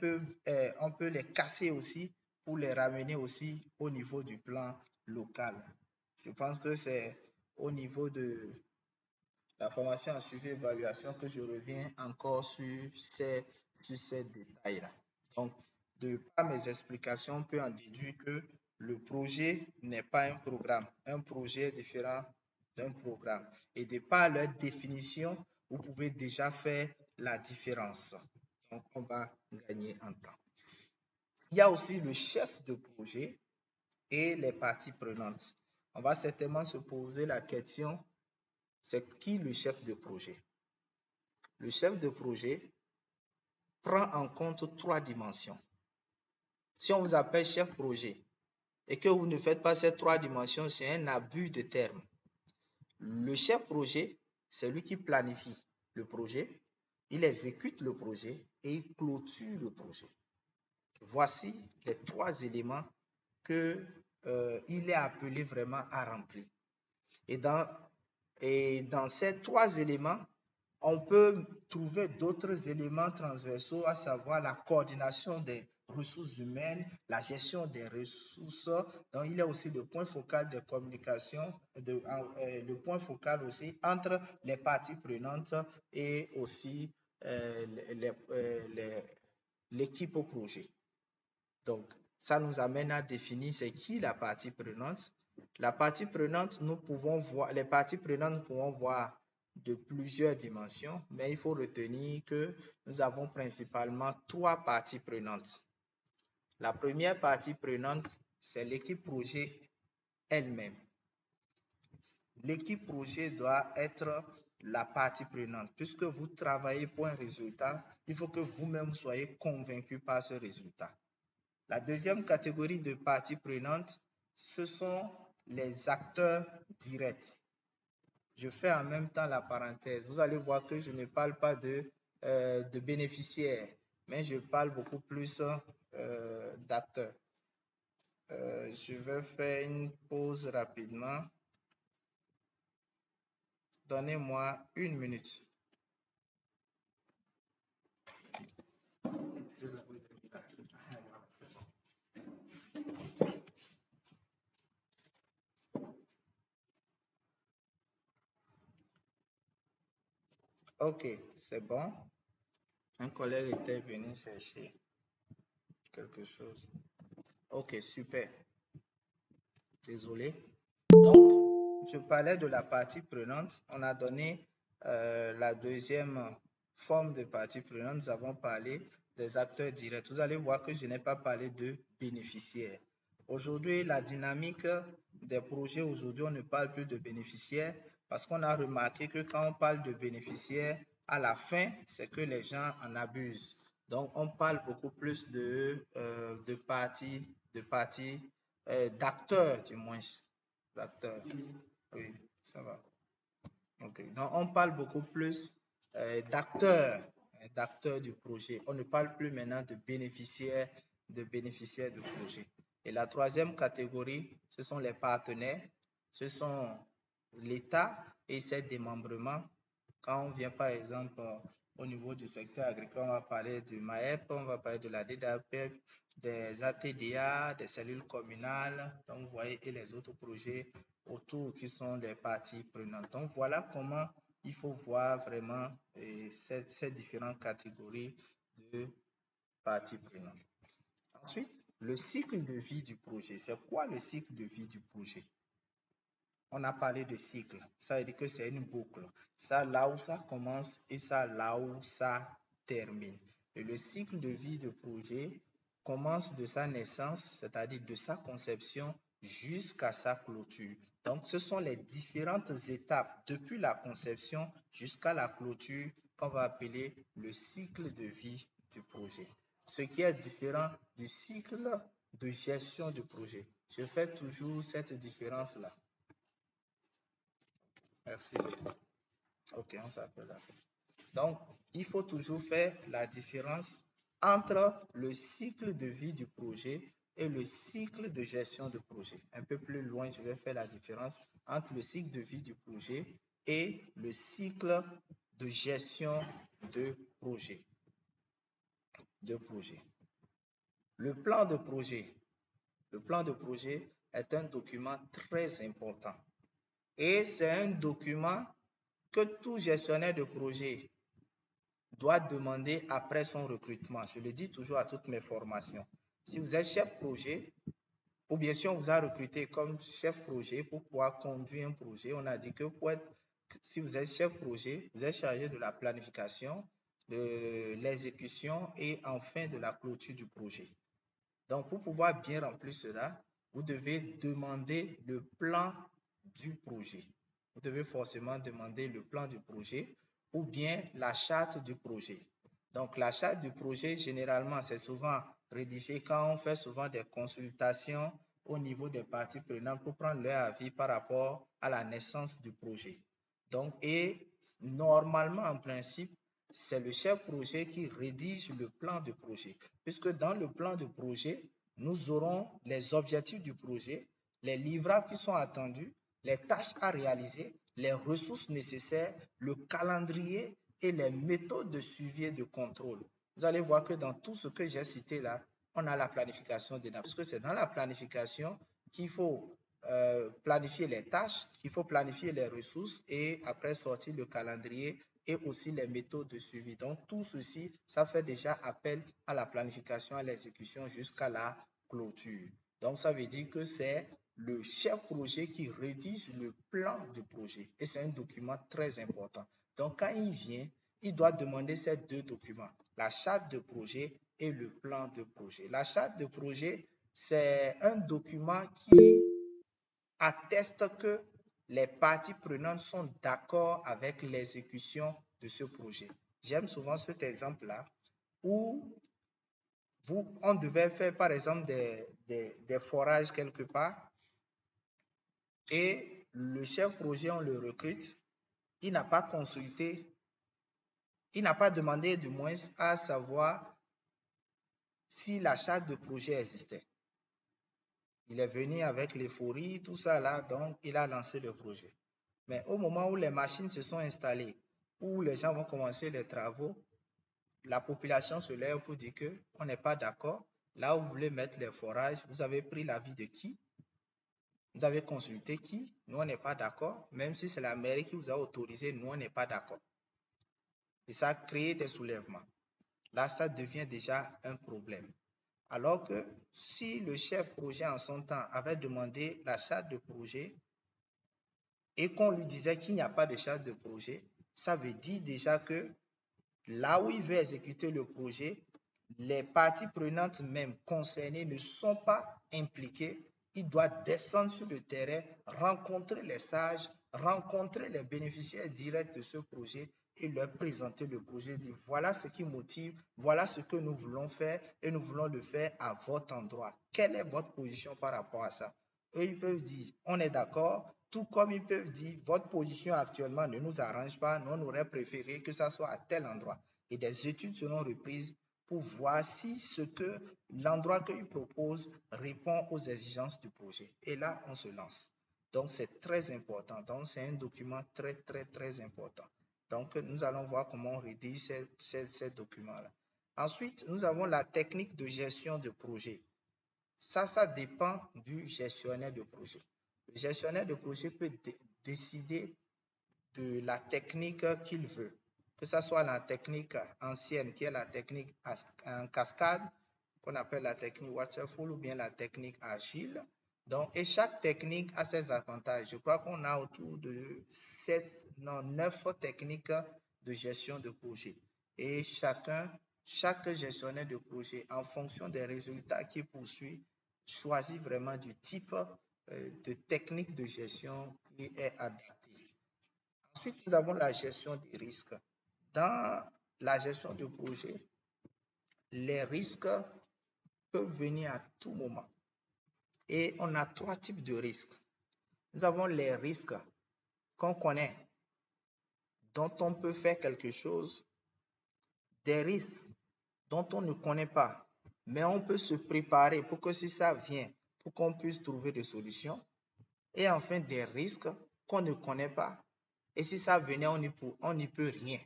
on peut les casser aussi pour les ramener aussi au niveau du plan local. Je pense que c'est au niveau de la formation en suivi et évaluation que je reviens encore sur ces détails-là. Donc, de par mes explications, on peut en déduire que le projet n'est pas un programme. Un projet est différent d'un programme. Et de par leur définition, vous pouvez déjà faire la différence. Donc, on va gagner en temps. Il y a aussi le chef de projet et les parties prenantes. On va certainement se poser la question, c'est qui le chef de projet? Le chef de projet prend en compte 3 dimensions. Si on vous appelle chef projet et que vous ne faites pas ces 3 dimensions, c'est un abus de terme. Le chef projet, c'est lui qui planifie le projet, il exécute le projet et il clôture le projet. Voici les 3 éléments que il est appelé vraiment à remplir. Et dans ces 3 éléments, on peut trouver d'autres éléments transversaux, à savoir la coordination des ressources humaines, la gestion des ressources. Donc, il y a aussi le point focal de communication, le point focal aussi entre les parties prenantes et aussi l'équipe au projet. Donc, ça nous amène à définir c'est qui la partie prenante. La partie prenante, les parties prenantes, nous pouvons voir de plusieurs dimensions, mais il faut retenir que nous avons principalement 3 parties prenantes. La première partie prenante, c'est l'équipe projet elle-même. L'équipe projet doit être la partie prenante. Puisque vous travaillez pour un résultat, il faut que vous-même soyez convaincu par ce résultat. La deuxième catégorie de parties prenantes, ce sont les acteurs directs. Je fais en même temps la parenthèse. Vous allez voir que je ne parle pas de bénéficiaires, mais je parle beaucoup plus d'acteurs. Je vais faire une pause rapidement. Donnez-moi 1 minute. Ok, c'est bon. Un collègue était venu chercher quelque chose. Ok, super. Désolé. Donc, je parlais de la partie prenante. On a donné la deuxième forme de partie prenante. Nous avons parlé des acteurs directs. Vous allez voir que je n'ai pas parlé de bénéficiaires. Aujourd'hui, la dynamique des projets, aujourd'hui, on ne parle plus de bénéficiaires parce qu'on a remarqué que quand on parle de bénéficiaires, à la fin, c'est que les gens en abusent. Donc, on parle beaucoup plus d'acteurs, du moins. D'acteurs. Oui, ça va. Ok. Donc, on parle beaucoup plus d'acteurs du projet. On ne parle plus maintenant de bénéficiaires du projet. Et la troisième catégorie, ce sont les partenaires. Ce sont l'État et ses démembrements. Quand on vient, par exemple, au niveau du secteur agricole, on va parler du MAEP, on va parler de la DDAPEP, des ATDA, des cellules communales, donc vous voyez, et les autres projets autour qui sont des parties prenantes. Donc, voilà comment il faut voir vraiment ces différentes catégories de parties prenantes. Ensuite, le cycle de vie du projet. C'est quoi le cycle de vie du projet? On a parlé de cycle. Ça veut dire que c'est une boucle. Ça, là où ça commence et ça, là où ça termine. Et le cycle de vie de projet commence de sa naissance, c'est-à-dire de sa conception jusqu'à sa clôture. Donc, ce sont les différentes étapes depuis la conception jusqu'à la clôture qu'on va appeler le cycle de vie du projet. Ce qui est différent du cycle de gestion du projet. Je fais toujours cette différence-là. Merci. Ok, on s'appelle là. Donc, il faut toujours faire la différence entre le cycle de vie du projet et le cycle de gestion de projet. Un peu plus loin, je vais faire la différence entre le cycle de vie du projet et le cycle de gestion de projet. Le plan de projet. Le plan de projet est un document très important. Et c'est un document que tout gestionnaire de projet doit demander après son recrutement. Je le dis toujours à toutes mes formations. Si vous êtes chef projet, ou bien si on vous a recruté comme chef projet pour pouvoir conduire un projet, on a dit que si vous êtes chef projet, vous êtes chargé de la planification, de l'exécution et enfin de la clôture du projet. Donc, pour pouvoir bien remplir cela, vous devez demander le plan du projet. Vous devez forcément demander le plan du projet ou bien la charte du projet. Donc, la charte du projet, généralement, c'est souvent rédigé quand on fait souvent des consultations au niveau des parties prenantes pour prendre leur avis par rapport à la naissance du projet. Donc, et normalement, en principe, c'est le chef projet qui rédige le plan de projet. Puisque dans le plan de projet, nous aurons les objectifs du projet, les livrables qui sont attendus, les tâches à réaliser, les ressources nécessaires, le calendrier et les méthodes de suivi et de contrôle. Vous allez voir que dans tout ce que j'ai cité là, on a la planification dedans, puisque c'est dans la planification qu'il faut planifier les tâches, qu'il faut planifier les ressources et après sortir le calendrier et aussi les méthodes de suivi. Donc, tout ceci, ça fait déjà appel à la planification, à l'exécution jusqu'à la clôture. Donc, ça veut dire que c'est le chef projet qui rédige le plan de projet. Et c'est un document très important. Donc, quand il vient, il doit demander ces deux documents, la charte de projet et le plan de projet. La charte de projet, c'est un document qui atteste que les parties prenantes sont d'accord avec l'exécution de ce projet. J'aime souvent cet exemple-là où on devait faire par exemple des forages quelque part et le chef projet, on le recrute, il n'a pas consulté, il n'a pas demandé du moins à savoir si la charte de projet existait. Il est venu avec l'euphorie, tout ça là, donc il a lancé le projet. Mais au moment où les machines se sont installées, où les gens vont commencer les travaux, la population se lève pour dire qu'on n'est pas d'accord. Là où vous voulez mettre les forages, vous avez pris l'avis de qui? Vous avez consulté qui? Nous, on n'est pas d'accord. Même si c'est la mairie qui vous a autorisé, nous, on n'est pas d'accord. Et ça a créé des soulèvements. Là, ça devient déjà un problème. Alors que si le chef projet en son temps avait demandé la charte de projet et qu'on lui disait qu'il n'y a pas de charte de projet, ça veut dire déjà que là où il veut exécuter le projet, les parties prenantes même concernées ne sont pas impliquées. Il doit descendre sur le terrain, rencontrer les sages, rencontrer les bénéficiaires directs de ce projet et leur présenter le projet. Dire voilà ce qui motive, voilà ce que nous voulons faire et nous voulons le faire à votre endroit. Quelle est votre position par rapport à ça? Eux, ils peuvent dire on est d'accord, tout comme ils peuvent dire votre position actuellement ne nous arrange pas, nous on aurait préféré que ça soit à tel endroit. Et des études seront reprises pour voir si ce que l'endroit qu'ils proposent répond aux exigences du projet. Et là, on se lance. Donc, c'est très important. Donc, c'est un document très, très, très important. Donc, nous allons voir comment on rédige ces documents-là. Ensuite, nous avons la technique de gestion de projet. Ça dépend du gestionnaire de projet. Le gestionnaire de projet peut décider de la technique qu'il veut, que ce soit la technique ancienne, qui est la technique en cascade, qu'on appelle la technique waterfall, ou bien la technique agile. Donc, et chaque technique a ses avantages. Je crois qu'on a autour de 9 techniques de gestion de projet. Et chaque gestionnaire de projet, en fonction des résultats qu'il poursuit, choisit vraiment du type de technique de gestion qui est adapté. Ensuite, nous avons la gestion des risques. Dans la gestion de projet, les risques peuvent venir à tout moment. Et on a 3 types de risques. Nous avons les risques qu'on connaît, dont on peut faire quelque chose, des risques dont on ne connaît pas, mais on peut se préparer pour que si ça vient, pour qu'on puisse trouver des solutions. Et enfin, des risques qu'on ne connaît pas. Et si ça venait, on n'y peut rien.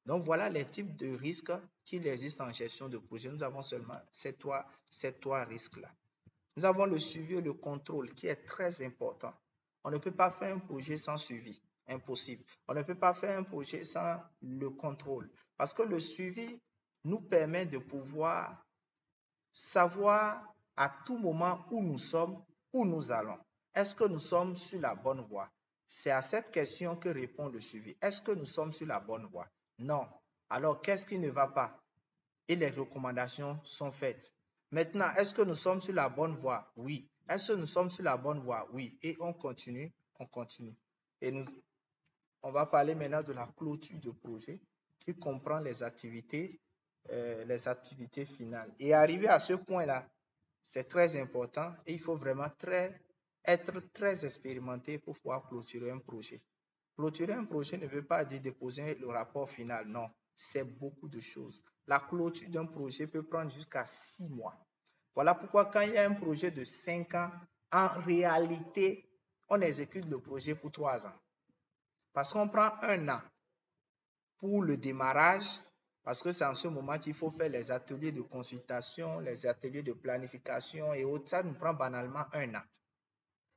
Donc, voilà les types de risques qu'il existe en gestion de projet. Nous avons seulement ces trois risques-là. Nous avons le suivi et le contrôle qui est très important. On ne peut pas faire un projet sans suivi. Impossible. On ne peut pas faire un projet sans le contrôle. Parce que le suivi nous permet de pouvoir savoir à tout moment où nous sommes, où nous allons. Est-ce que nous sommes sur la bonne voie? C'est à cette question que répond le suivi. Est-ce que nous sommes sur la bonne voie? Non. Alors, qu'est-ce qui ne va pas? Et les recommandations sont faites. Maintenant, est-ce que nous sommes sur la bonne voie? Oui. Est-ce que nous sommes sur la bonne voie? Oui. Et on continue, on continue. Et on va parler maintenant de la clôture de projet qui comprend les activités finales. Et arrivé à ce point-là, c'est très important et il faut vraiment être très expérimenté pour pouvoir clôturer un projet. Clôturer un projet ne veut pas dire déposer le rapport final, non, c'est beaucoup de choses. La clôture d'un projet peut prendre jusqu'à 6 mois. Voilà pourquoi quand il y a un projet de 5 ans, en réalité, on exécute le projet pour 3 ans. Parce qu'on prend 1 an pour le démarrage, parce que c'est en ce moment qu'il faut faire les ateliers de consultation, les ateliers de planification et autres. Ça nous prend banalement 1 an.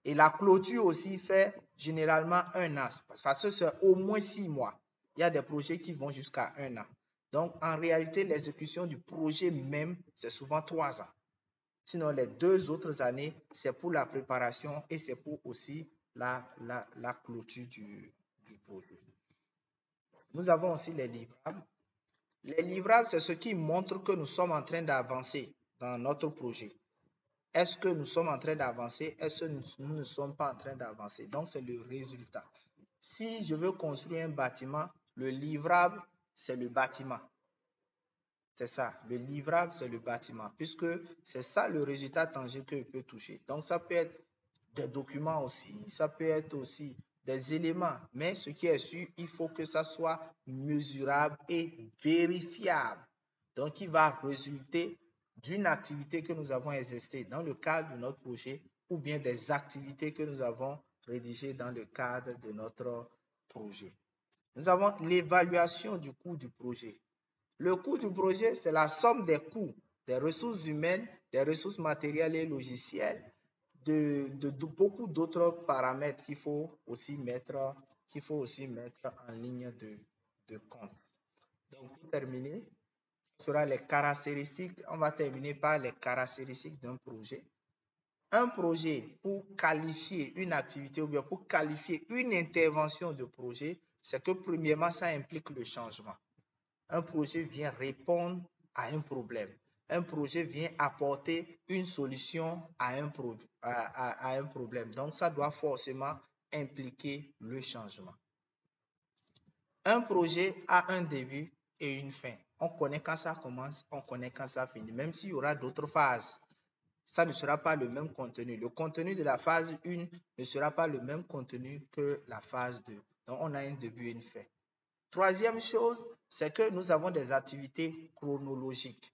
Et la clôture aussi fait généralement 1 an, parce que c'est au moins 6 mois. Il y a des projets qui vont jusqu'à 1 an. Donc, en réalité, l'exécution du projet même, c'est souvent 3 ans. Sinon, les 2 autres années, c'est pour la préparation et c'est pour aussi la clôture du projet. Nous avons aussi les livrables. Les livrables, c'est ce qui montre que nous sommes en train d'avancer dans notre projet. Est-ce que nous sommes en train d'avancer? Est-ce que nous ne sommes pas en train d'avancer? Donc, c'est le résultat. Si je veux construire un bâtiment, le livrable, c'est le bâtiment. C'est ça. Le livrable, c'est le bâtiment, puisque c'est ça le résultat tangible que je peux toucher. Donc, ça peut être des documents aussi, ça peut être aussi des éléments, mais ce qui est sûr, il faut que ça soit mesurable et vérifiable. Donc, il va résulter d'une activité que nous avons exercée dans le cadre de notre projet ou bien des activités que nous avons rédigées dans le cadre de notre projet. Nous avons l'évaluation du coût du projet. Le coût du projet, c'est la somme des coûts des ressources humaines, des ressources matérielles et logicielles, de beaucoup d'autres paramètres qu'il faut aussi mettre en ligne de compte. Donc, pour terminer, ce sera les caractéristiques. On va terminer par les caractéristiques d'un projet. Un projet, pour qualifier une activité ou bien pour qualifier une intervention de projet, c'est que premièrement, ça implique le changement. Un projet vient répondre à un problème. Un projet vient apporter une solution à un problème. Donc, ça doit forcément impliquer le changement. Un projet a un début et une fin. On connaît quand ça commence, on connaît quand ça finit. Même s'il y aura d'autres phases, ça ne sera pas le même contenu. Le contenu de la phase 1 ne sera pas le même contenu que la phase 2. Donc, on a un début et une fin. Troisième chose, c'est que nous avons des activités chronologiques.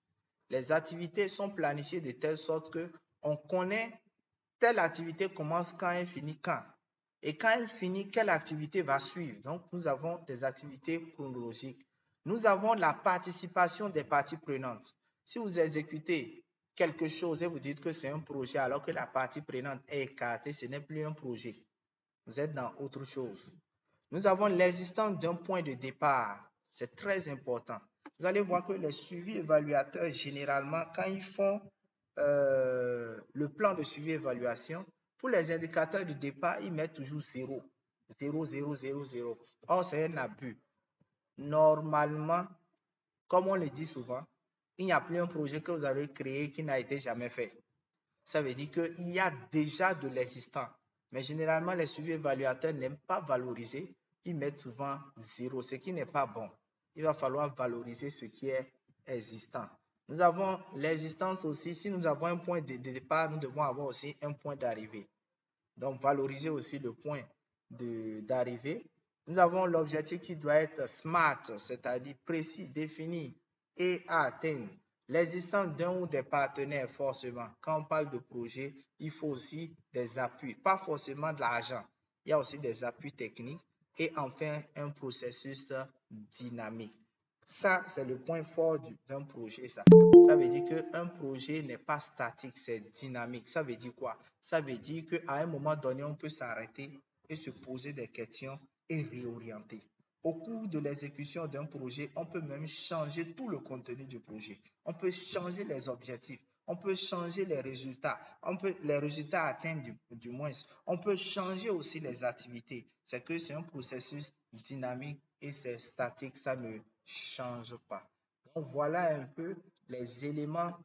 Les activités sont planifiées de telle sorte qu'on connaît telle activité commence quand, elle finit quand. Et quand elle finit, quelle activité va suivre. Donc, nous avons des activités chronologiques. Nous avons la participation des parties prenantes. Si vous exécutez quelque chose et vous dites que c'est un projet alors que la partie prenante est écartée, ce n'est plus un projet. Vous êtes dans autre chose. Nous avons l'existence d'un point de départ. C'est très important. Vous allez voir que les suivis évaluateurs, généralement, quand ils font le plan de suivi-évaluation, pour les indicateurs de départ, ils mettent toujours 0. 0, 0, 0, 0. Or, c'est un abus. Normalement, comme on le dit souvent, il n'y a plus un projet que vous avez créé qui n'a été jamais fait. Ça veut dire qu'il y a déjà de l'existant. Mais généralement, les suivis évaluateurs n'aiment pas valoriser. Ils mettent souvent 0, ce qui n'est pas bon. Il va falloir valoriser ce qui est existant. Nous avons l'existence aussi. Si nous avons un point de départ, nous devons avoir aussi un point d'arrivée. Donc, valoriser aussi le point d'arrivée. Nous avons l'objectif qui doit être SMART, c'est-à-dire précis, défini et à atteindre. L'existence d'un ou des partenaires, forcément. Quand on parle de projet, il faut aussi des appuis, pas forcément de l'argent. Il y a aussi des appuis techniques et enfin un processus dynamique. Ça, c'est le point fort d'un projet. Ça veut dire qu'un projet n'est pas statique, c'est dynamique. Ça veut dire quoi? Ça veut dire qu'à un moment donné, on peut s'arrêter et se poser des questions et réorienter. Au cours de l'exécution d'un projet, on peut même changer tout le contenu du projet. On peut changer les objectifs. On peut changer les résultats. Les résultats atteints du moins. On peut changer aussi les activités. C'est que c'est un processus dynamique et c'est statique. Ça ne change pas. Donc, voilà un peu les éléments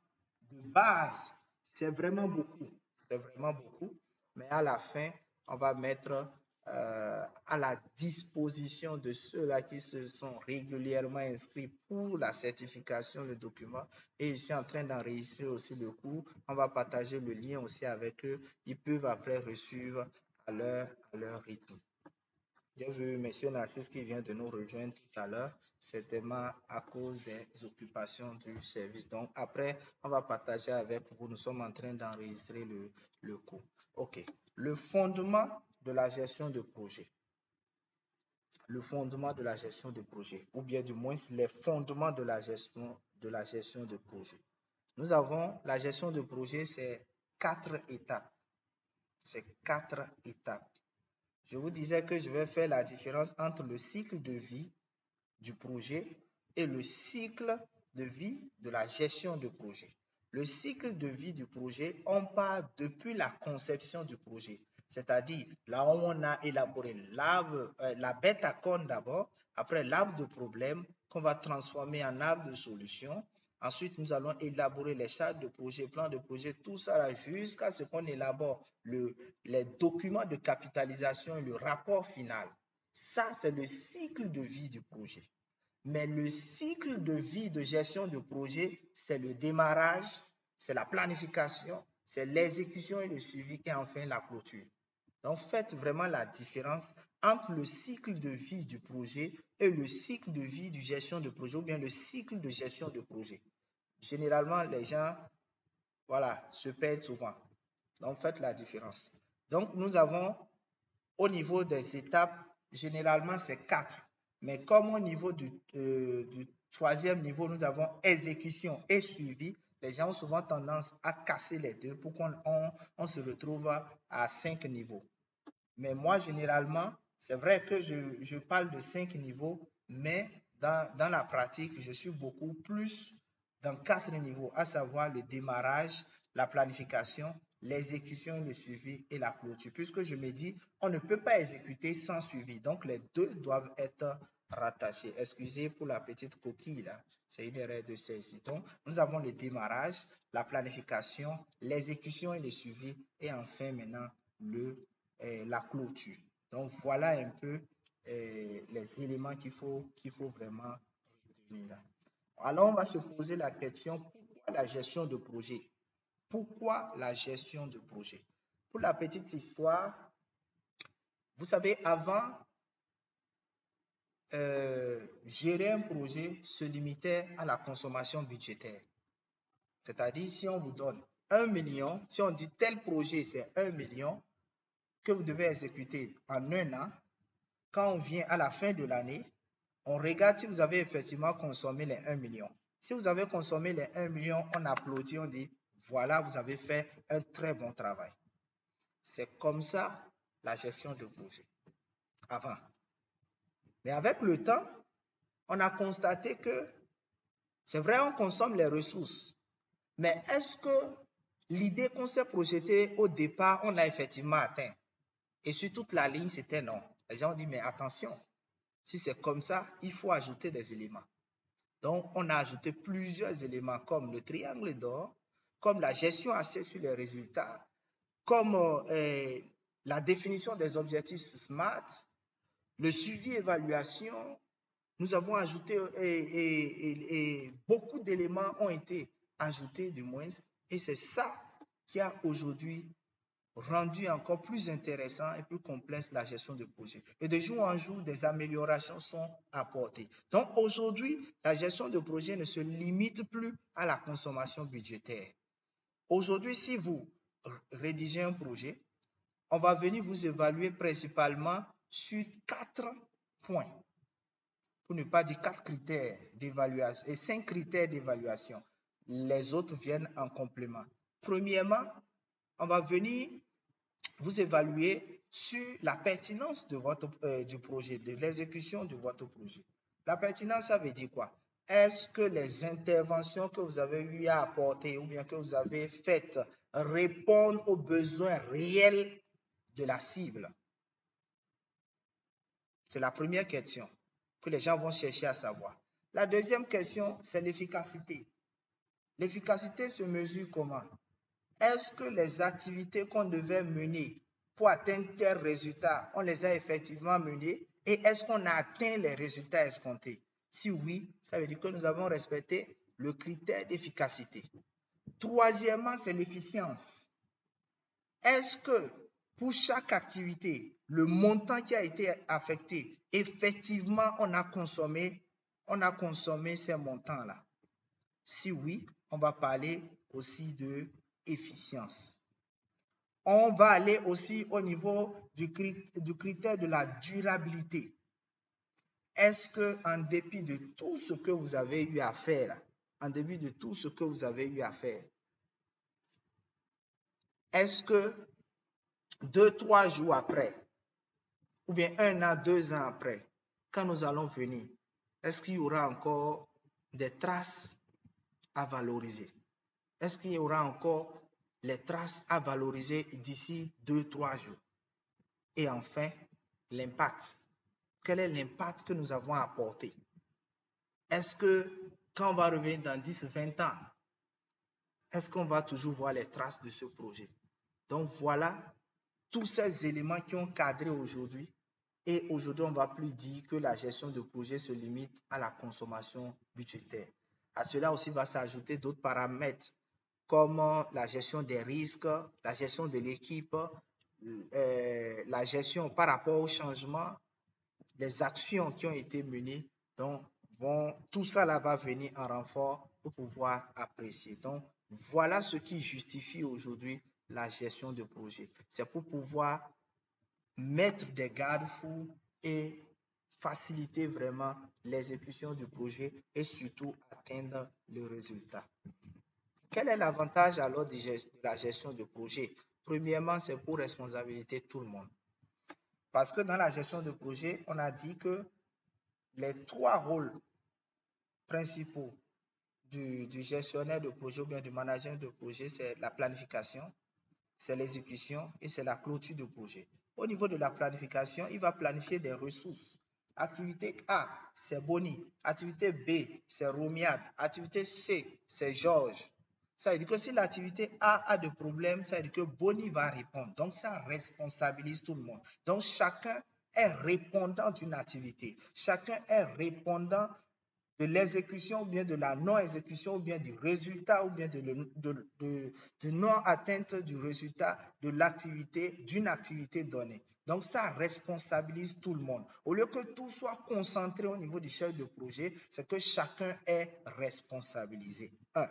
de base. C'est vraiment beaucoup. C'est vraiment beaucoup. Mais à la fin, on va mettre à la disposition de ceux-là qui se sont régulièrement inscrits pour la certification, le document. Et je suis en train d'enregistrer aussi le cours. On va partager le lien aussi avec eux. Ils peuvent après resuivre à leur rythme. J'ai vu M. Narcisse qui vient de nous rejoindre tout à l'heure. certainement à cause des occupations du service. Donc, après, on va partager avec vous. Nous sommes en train d'enregistrer le cours. OK. Le fondement de la gestion de projet. Le fondement de la gestion de projet, ou bien du moins les fondements de la gestion de projet. Nous avons la gestion de projet, c'est 4 étapes. C'est 4 étapes. Je vous disais que je vais faire la différence entre le cycle de vie du projet et le cycle de vie de la gestion de projet. Le cycle de vie du projet, on part depuis la conception du projet, c'est-à-dire là où on a élaboré la bête à cornes d'abord, après l'arbre de problème qu'on va transformer en arbre de solution. Ensuite, nous allons élaborer les chartes de projet, plans de projet, tout ça là, jusqu'à ce qu'on élabore les documents de capitalisation et le rapport final. Ça, c'est le cycle de vie du projet. Mais le cycle de vie de gestion de projet, c'est le démarrage, c'est la planification, c'est l'exécution et le suivi et enfin la clôture. Donc, faites vraiment la différence entre le cycle de vie du projet et le cycle de vie de gestion de projet ou bien le cycle de gestion de projet. Généralement, les gens, voilà, se perdent souvent. Donc, faites la différence. Donc, nous avons au niveau des étapes, généralement, c'est 4. Mais comme au niveau du 3e niveau, nous avons exécution et suivi, les gens ont souvent tendance à casser les deux pour qu'on se retrouve à 5 niveaux. Mais moi, généralement, c'est vrai que je parle de 5 niveaux, mais dans la pratique, je suis beaucoup plus dans 4 niveaux, à savoir le démarrage, la planification, l'exécution, le suivi et la clôture. Puisque je me dis, on ne peut pas exécuter sans suivi. Donc, les deux doivent être rattachés. Excusez pour la petite coquille là. C'est une erreur de saisie. Donc, nous avons le démarrage, la planification, l'exécution et le suivi. Et enfin, maintenant, la clôture. Donc, voilà un peu les éléments qu'il faut vraiment retenir. Alors, on va se poser la question, pourquoi la gestion de projet? Pourquoi la gestion de projet? Pour la petite histoire, vous savez, avant, gérer un projet se limitait à la consommation budgétaire. C'est-à-dire, si on vous donne 1 million, si on dit tel projet, c'est 1 million que vous devez exécuter en 1 an, quand on vient à la fin de l'année, on regarde si vous avez effectivement consommé les 1 million. Si vous avez consommé les 1 million, on applaudit, on dit, voilà, vous avez fait un très bon travail. C'est comme ça la gestion de projet. Avant. Mais avec le temps, on a constaté que c'est vrai, on consomme les ressources. Mais est-ce que l'idée qu'on s'est projetée au départ, on l'a effectivement atteint? Et sur toute la ligne, c'était non. Les gens ont dit, mais attention, si c'est comme ça, il faut ajouter des éléments. Donc, on a ajouté plusieurs éléments comme le triangle d'or, comme la gestion axée sur les résultats, comme la définition des objectifs SMART, le suivi-évaluation. Nous avons ajouté et beaucoup d'éléments ont été ajoutés du moins. Et c'est ça qui a aujourd'hui rendu encore plus intéressant et plus complexe la gestion de projet. Et de jour en jour, des améliorations sont apportées. Donc aujourd'hui, la gestion de projet ne se limite plus à la consommation budgétaire. Aujourd'hui, si vous rédigez un projet, on va venir vous évaluer principalement sur 4 points, pour ne pas dire 4 critères d'évaluation et 5 critères d'évaluation. Les autres viennent en complément. Premièrement, on va venir vous évaluer sur la pertinence de du projet, de l'exécution de votre projet. La pertinence, ça veut dire quoi? Est-ce que les interventions que vous avez eu à apporter ou bien que vous avez faites répondent aux besoins réels de la cible? C'est la première question que les gens vont chercher à savoir. La deuxième question, c'est l'efficacité. L'efficacité se mesure comment? Est-ce que les activités qu'on devait mener pour atteindre tel résultat, on les a effectivement menées et est-ce qu'on a atteint les résultats escomptés? Si oui, ça veut dire que nous avons respecté le critère d'efficacité. Troisièmement, c'est l'efficience. Est-ce que pour chaque activité, le montant qui a été affecté, effectivement, on a consommé on a consommé ces montants-là? Si oui, on va parler aussi de efficience. On va aller aussi au niveau du critère de la durabilité. Est-ce que, en dépit de tout ce que vous avez eu à faire, est-ce que 2-3 jours après, ou bien 1 an, 2 ans après, quand nous allons venir, est-ce qu'il y aura encore des traces à valoriser? Est-ce qu'il y aura encore les traces à valoriser d'ici 2-3 jours? Et enfin, l'impact. Quel est l'impact que nous avons apporté? Est-ce que quand on va revenir dans 10-20 ans, est-ce qu'on va toujours voir les traces de ce projet? Donc voilà tous ces éléments qui ont cadré aujourd'hui. Et aujourd'hui, on ne va plus dire que la gestion de projet se limite à la consommation budgétaire. À cela aussi va s'ajouter d'autres paramètres comme la gestion des risques, la gestion de l'équipe, la gestion par rapport au changement, les actions qui ont été menées. Donc, tout ça là va venir en renfort pour pouvoir apprécier. Donc, voilà ce qui justifie aujourd'hui la gestion de projet. C'est pour pouvoir mettre des garde-fous et faciliter vraiment l'exécution du projet et surtout atteindre le résultat. Quel est l'avantage alors de la gestion de projet? Premièrement, c'est pour responsabiliser tout le monde. Parce que dans la gestion de projet, on a dit que les 3 rôles principaux du gestionnaire de projet ou bien du manager de projet, c'est la planification, c'est l'exécution et c'est la clôture de projet. Au niveau de la planification, il va planifier des ressources. Activité A, c'est Boni. Activité B, c'est Romiad. Activité C, c'est Georges. Ça veut dire que si l'activité A a des problèmes, ça veut dire que Boni va répondre. Donc, ça responsabilise tout le monde. Donc, chacun est répondant d'une activité. Chacun est répondant de l'exécution ou bien de la non-exécution ou bien du résultat ou bien de non-atteinte du résultat de l'activité, d'une activité donnée. Donc, ça responsabilise tout le monde. Au lieu que tout soit concentré au niveau du chef de projet, c'est que chacun est responsabilisé. 1.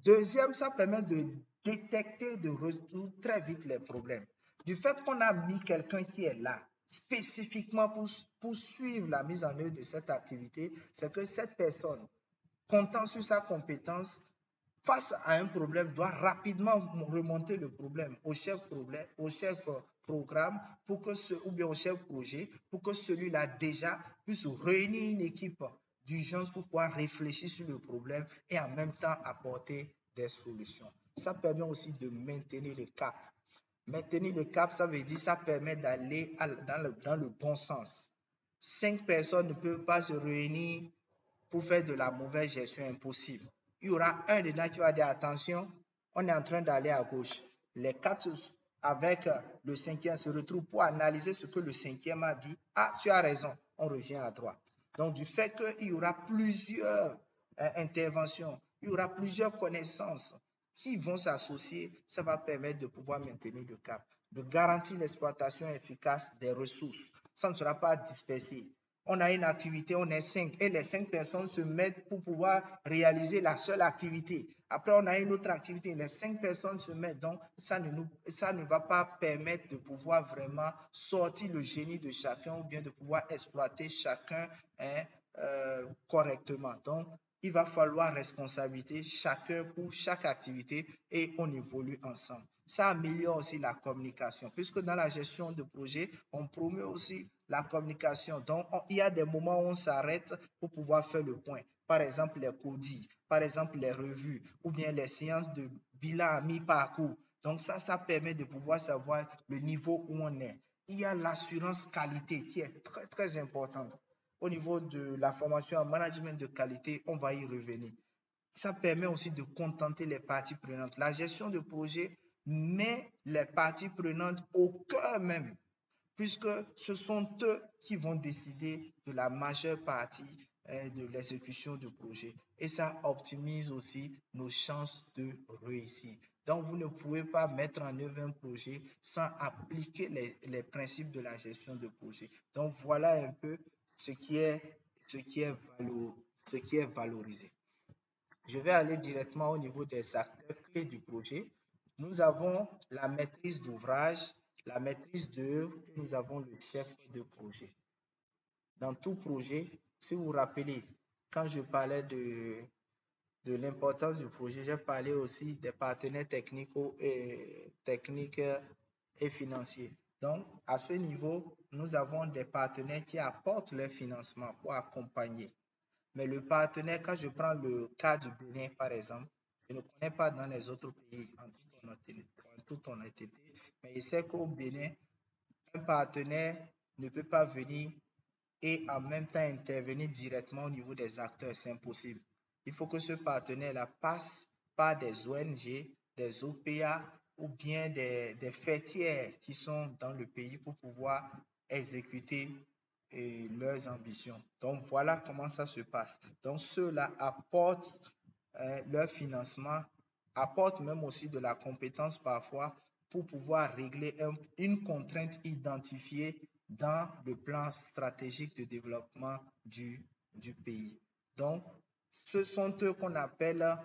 Deuxième, ça permet de détecter, de résoudre très vite les problèmes. Du fait qu'on a mis quelqu'un qui est là, spécifiquement pour suivre la mise en œuvre de cette activité, c'est que cette personne, comptant sur sa compétence, face à un problème, doit rapidement remonter le problème au chef programme pour que ou bien au chef projet, pour que celui-là déjà puisse réunir une équipe d'urgence pour pouvoir réfléchir sur le problème et en même temps apporter des solutions. Ça permet aussi de maintenir le cap. Maintenir le cap, ça veut dire ça permet d'aller dans le bon sens. 5 personnes ne peuvent pas se réunir pour faire de la mauvaise gestion, impossible. Il y aura un dedans qui va dire attention, on est en train d'aller à gauche. Les 4 avec le 5e se retrouvent pour analyser ce que le 5e a dit. Ah, tu as raison, on revient à droite. Donc, du fait qu'il y aura plusieurs interventions, il y aura plusieurs connaissances qui vont s'associer, ça va permettre de pouvoir maintenir le cap, de garantir l'exploitation efficace des ressources. Ça ne sera pas dispersé. On a une activité, on est 5 et les 5 personnes se mettent pour pouvoir réaliser la seule activité. Après, on a une autre activité, les 5 personnes se mettent. Donc, ça ne va pas permettre de pouvoir vraiment sortir le génie de chacun ou bien de pouvoir exploiter chacun correctement. Donc, il va falloir responsabiliser chacun pour chaque activité et on évolue ensemble. Ça améliore aussi la communication, puisque dans la gestion de projet, on promeut aussi la communication. Donc, il y a des moments où on s'arrête pour pouvoir faire le point. Par exemple, les codis, par exemple, les revues, ou bien les séances de bilan à mi-parcours. Donc, ça permet de pouvoir savoir le niveau où on est. Il y a l'assurance qualité qui est très, très importante. Au niveau de la formation en management de qualité, on va y revenir. Ça permet aussi de contenter les parties prenantes. La gestion de projet met les parties prenantes au cœur même, puisque ce sont eux qui vont décider de la majeure partie de l'exécution du projet. Et ça optimise aussi nos chances de réussir. Donc, vous ne pouvez pas mettre en œuvre un projet sans appliquer les principes de la gestion de projet. Donc, voilà un peu ce qui est ce qui est valorisé. Je vais aller directement au niveau des acteurs clés du projet. Nous avons la maîtrise d'ouvrage, la maîtrise d'œuvre et nous avons le chef de projet. Dans tout projet, si vous vous rappelez, quand je parlais de l'importance du projet, j'ai parlé aussi des partenaires techniques et financiers. Donc, à ce niveau, nous avons des partenaires qui apportent leur financement pour accompagner. Mais le partenaire, quand je prends le cas du Bénin, par exemple, je ne connais pas dans les autres pays en toute honnêteté, mais je sais qu'au Bénin, un partenaire ne peut pas venir et en même temps intervenir directement au niveau des acteurs. C'est impossible. Il faut que ce partenaire-là passe par des ONG, des OPA ou bien des fêtières qui sont dans le pays pour pouvoir exécuter leurs ambitions. Donc, voilà comment ça se passe. Donc, ceux-là apportent leur financement, apportent même aussi de la compétence parfois pour pouvoir régler une contrainte identifiée dans le plan stratégique de développement du pays. Donc, ce sont eux qu'on appelle,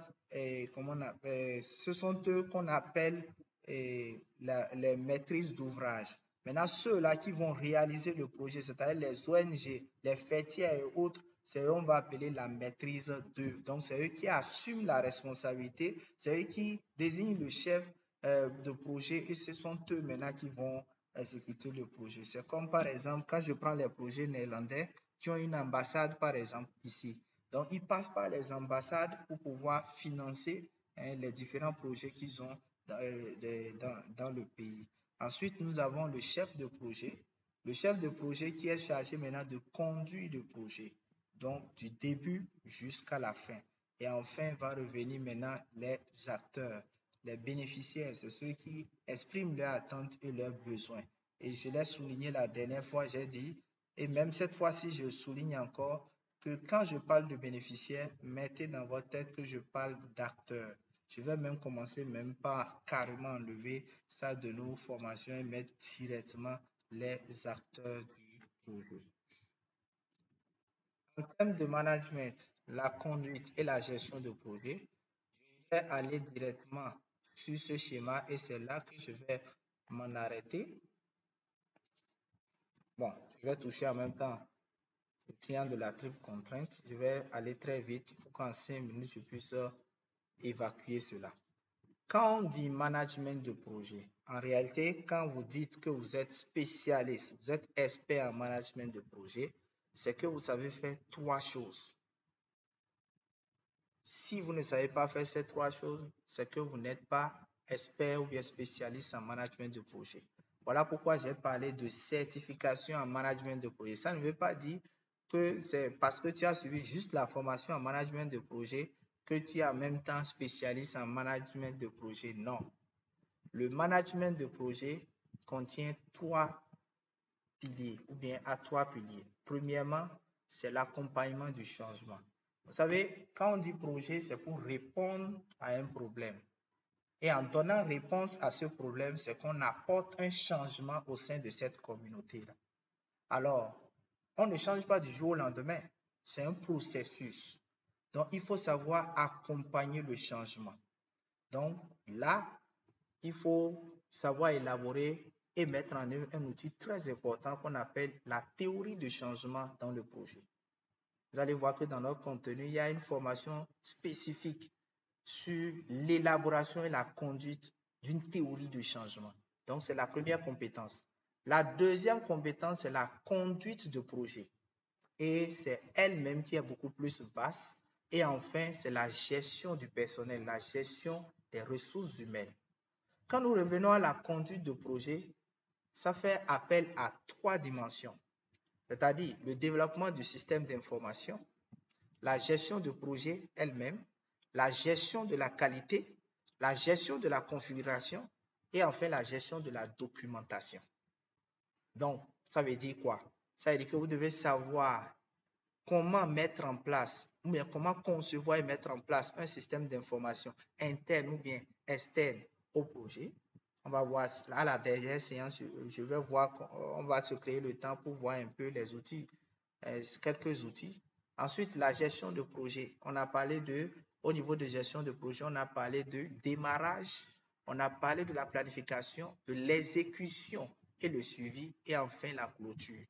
les maîtrises d'ouvrage. Maintenant, ceux-là qui vont réaliser le projet, c'est-à-dire les ONG, les fêtières et autres, c'est eux qu'on va appeler la maîtrise d'œuvre. Donc, c'est eux qui assument la responsabilité, c'est eux qui désignent le chef de projet et ce sont eux maintenant qui vont exécuter le projet. C'est comme par exemple, quand je prends les projets néerlandais qui ont une ambassade, par exemple, ici. Donc, ils passent par les ambassades pour pouvoir financer les différents projets qu'ils ont dans le pays. Ensuite, nous avons le chef de projet. Le chef de projet qui est chargé maintenant de conduire le projet, donc du début jusqu'à la fin. Et enfin, va revenir maintenant les acteurs, les bénéficiaires, c'est ceux qui expriment leurs attentes et leurs besoins. Et je l'ai souligné la dernière fois, j'ai dit, et même cette fois-ci, je souligne encore que quand je parle de bénéficiaires, mettez dans votre tête que je parle d'acteurs. Je vais même commencer même par carrément enlever ça de nos formations et mettre directement les acteurs du projet. En termes de management, la conduite et la gestion de projet, je vais aller directement sur ce schéma et c'est là que je vais m'en arrêter. Bon, je vais toucher en même temps le client de la triple contrainte. Je vais aller très vite pour qu'en 5 minutes, je puisse évacuer cela. Quand on dit management de projet, en réalité, quand vous dites que vous êtes spécialiste, vous êtes expert en management de projet, c'est que vous savez faire 3 choses. Si vous ne savez pas faire ces 3 choses, c'est que vous n'êtes pas expert ou bien spécialiste en management de projet. Voilà pourquoi j'ai parlé de certification en management de projet. Ça ne veut pas dire que c'est parce que tu as suivi juste la formation en management de projet que tu es en même temps spécialiste en management de projet. Non. Le management de projet contient 3 piliers ou bien à 3 piliers. Premièrement, c'est l'accompagnement du changement. Vous savez, quand on dit projet, c'est pour répondre à un problème. Et en donnant réponse à ce problème, c'est qu'on apporte un changement au sein de cette communauté-là. Alors, on ne change pas du jour au lendemain. C'est un processus. Donc, il faut savoir accompagner le changement. Donc, là, il faut savoir élaborer et mettre en œuvre un outil très important qu'on appelle la théorie de changement dans le projet. Vous allez voir que dans notre contenu, il y a une formation spécifique sur l'élaboration et la conduite d'une théorie de changement. Donc, c'est la première compétence. La deuxième compétence, c'est la conduite de projet. Et c'est elle-même qui est beaucoup plus vaste. Et enfin, c'est la gestion du personnel, la gestion des ressources humaines. Quand nous revenons à la conduite de projet, ça fait appel à 3 dimensions, c'est-à-dire le développement du système d'information, la gestion de projet elle-même, la gestion de la qualité, la gestion de la configuration et enfin la gestion de la documentation. Donc, ça veut dire quoi? Ça veut dire que vous devez savoir comment mettre en place ou bien comment concevoir et mettre en place un système d'information interne ou bien externe au projet. On va voir à la dernière séance, je vais voir, on va se créer le temps pour voir un peu les outils, quelques outils Ensuite, la gestion de projet. On a parlé au niveau de gestion de projet, on a parlé de démarrage, on a parlé de la planification, de l'exécution et le suivi, et enfin la clôture.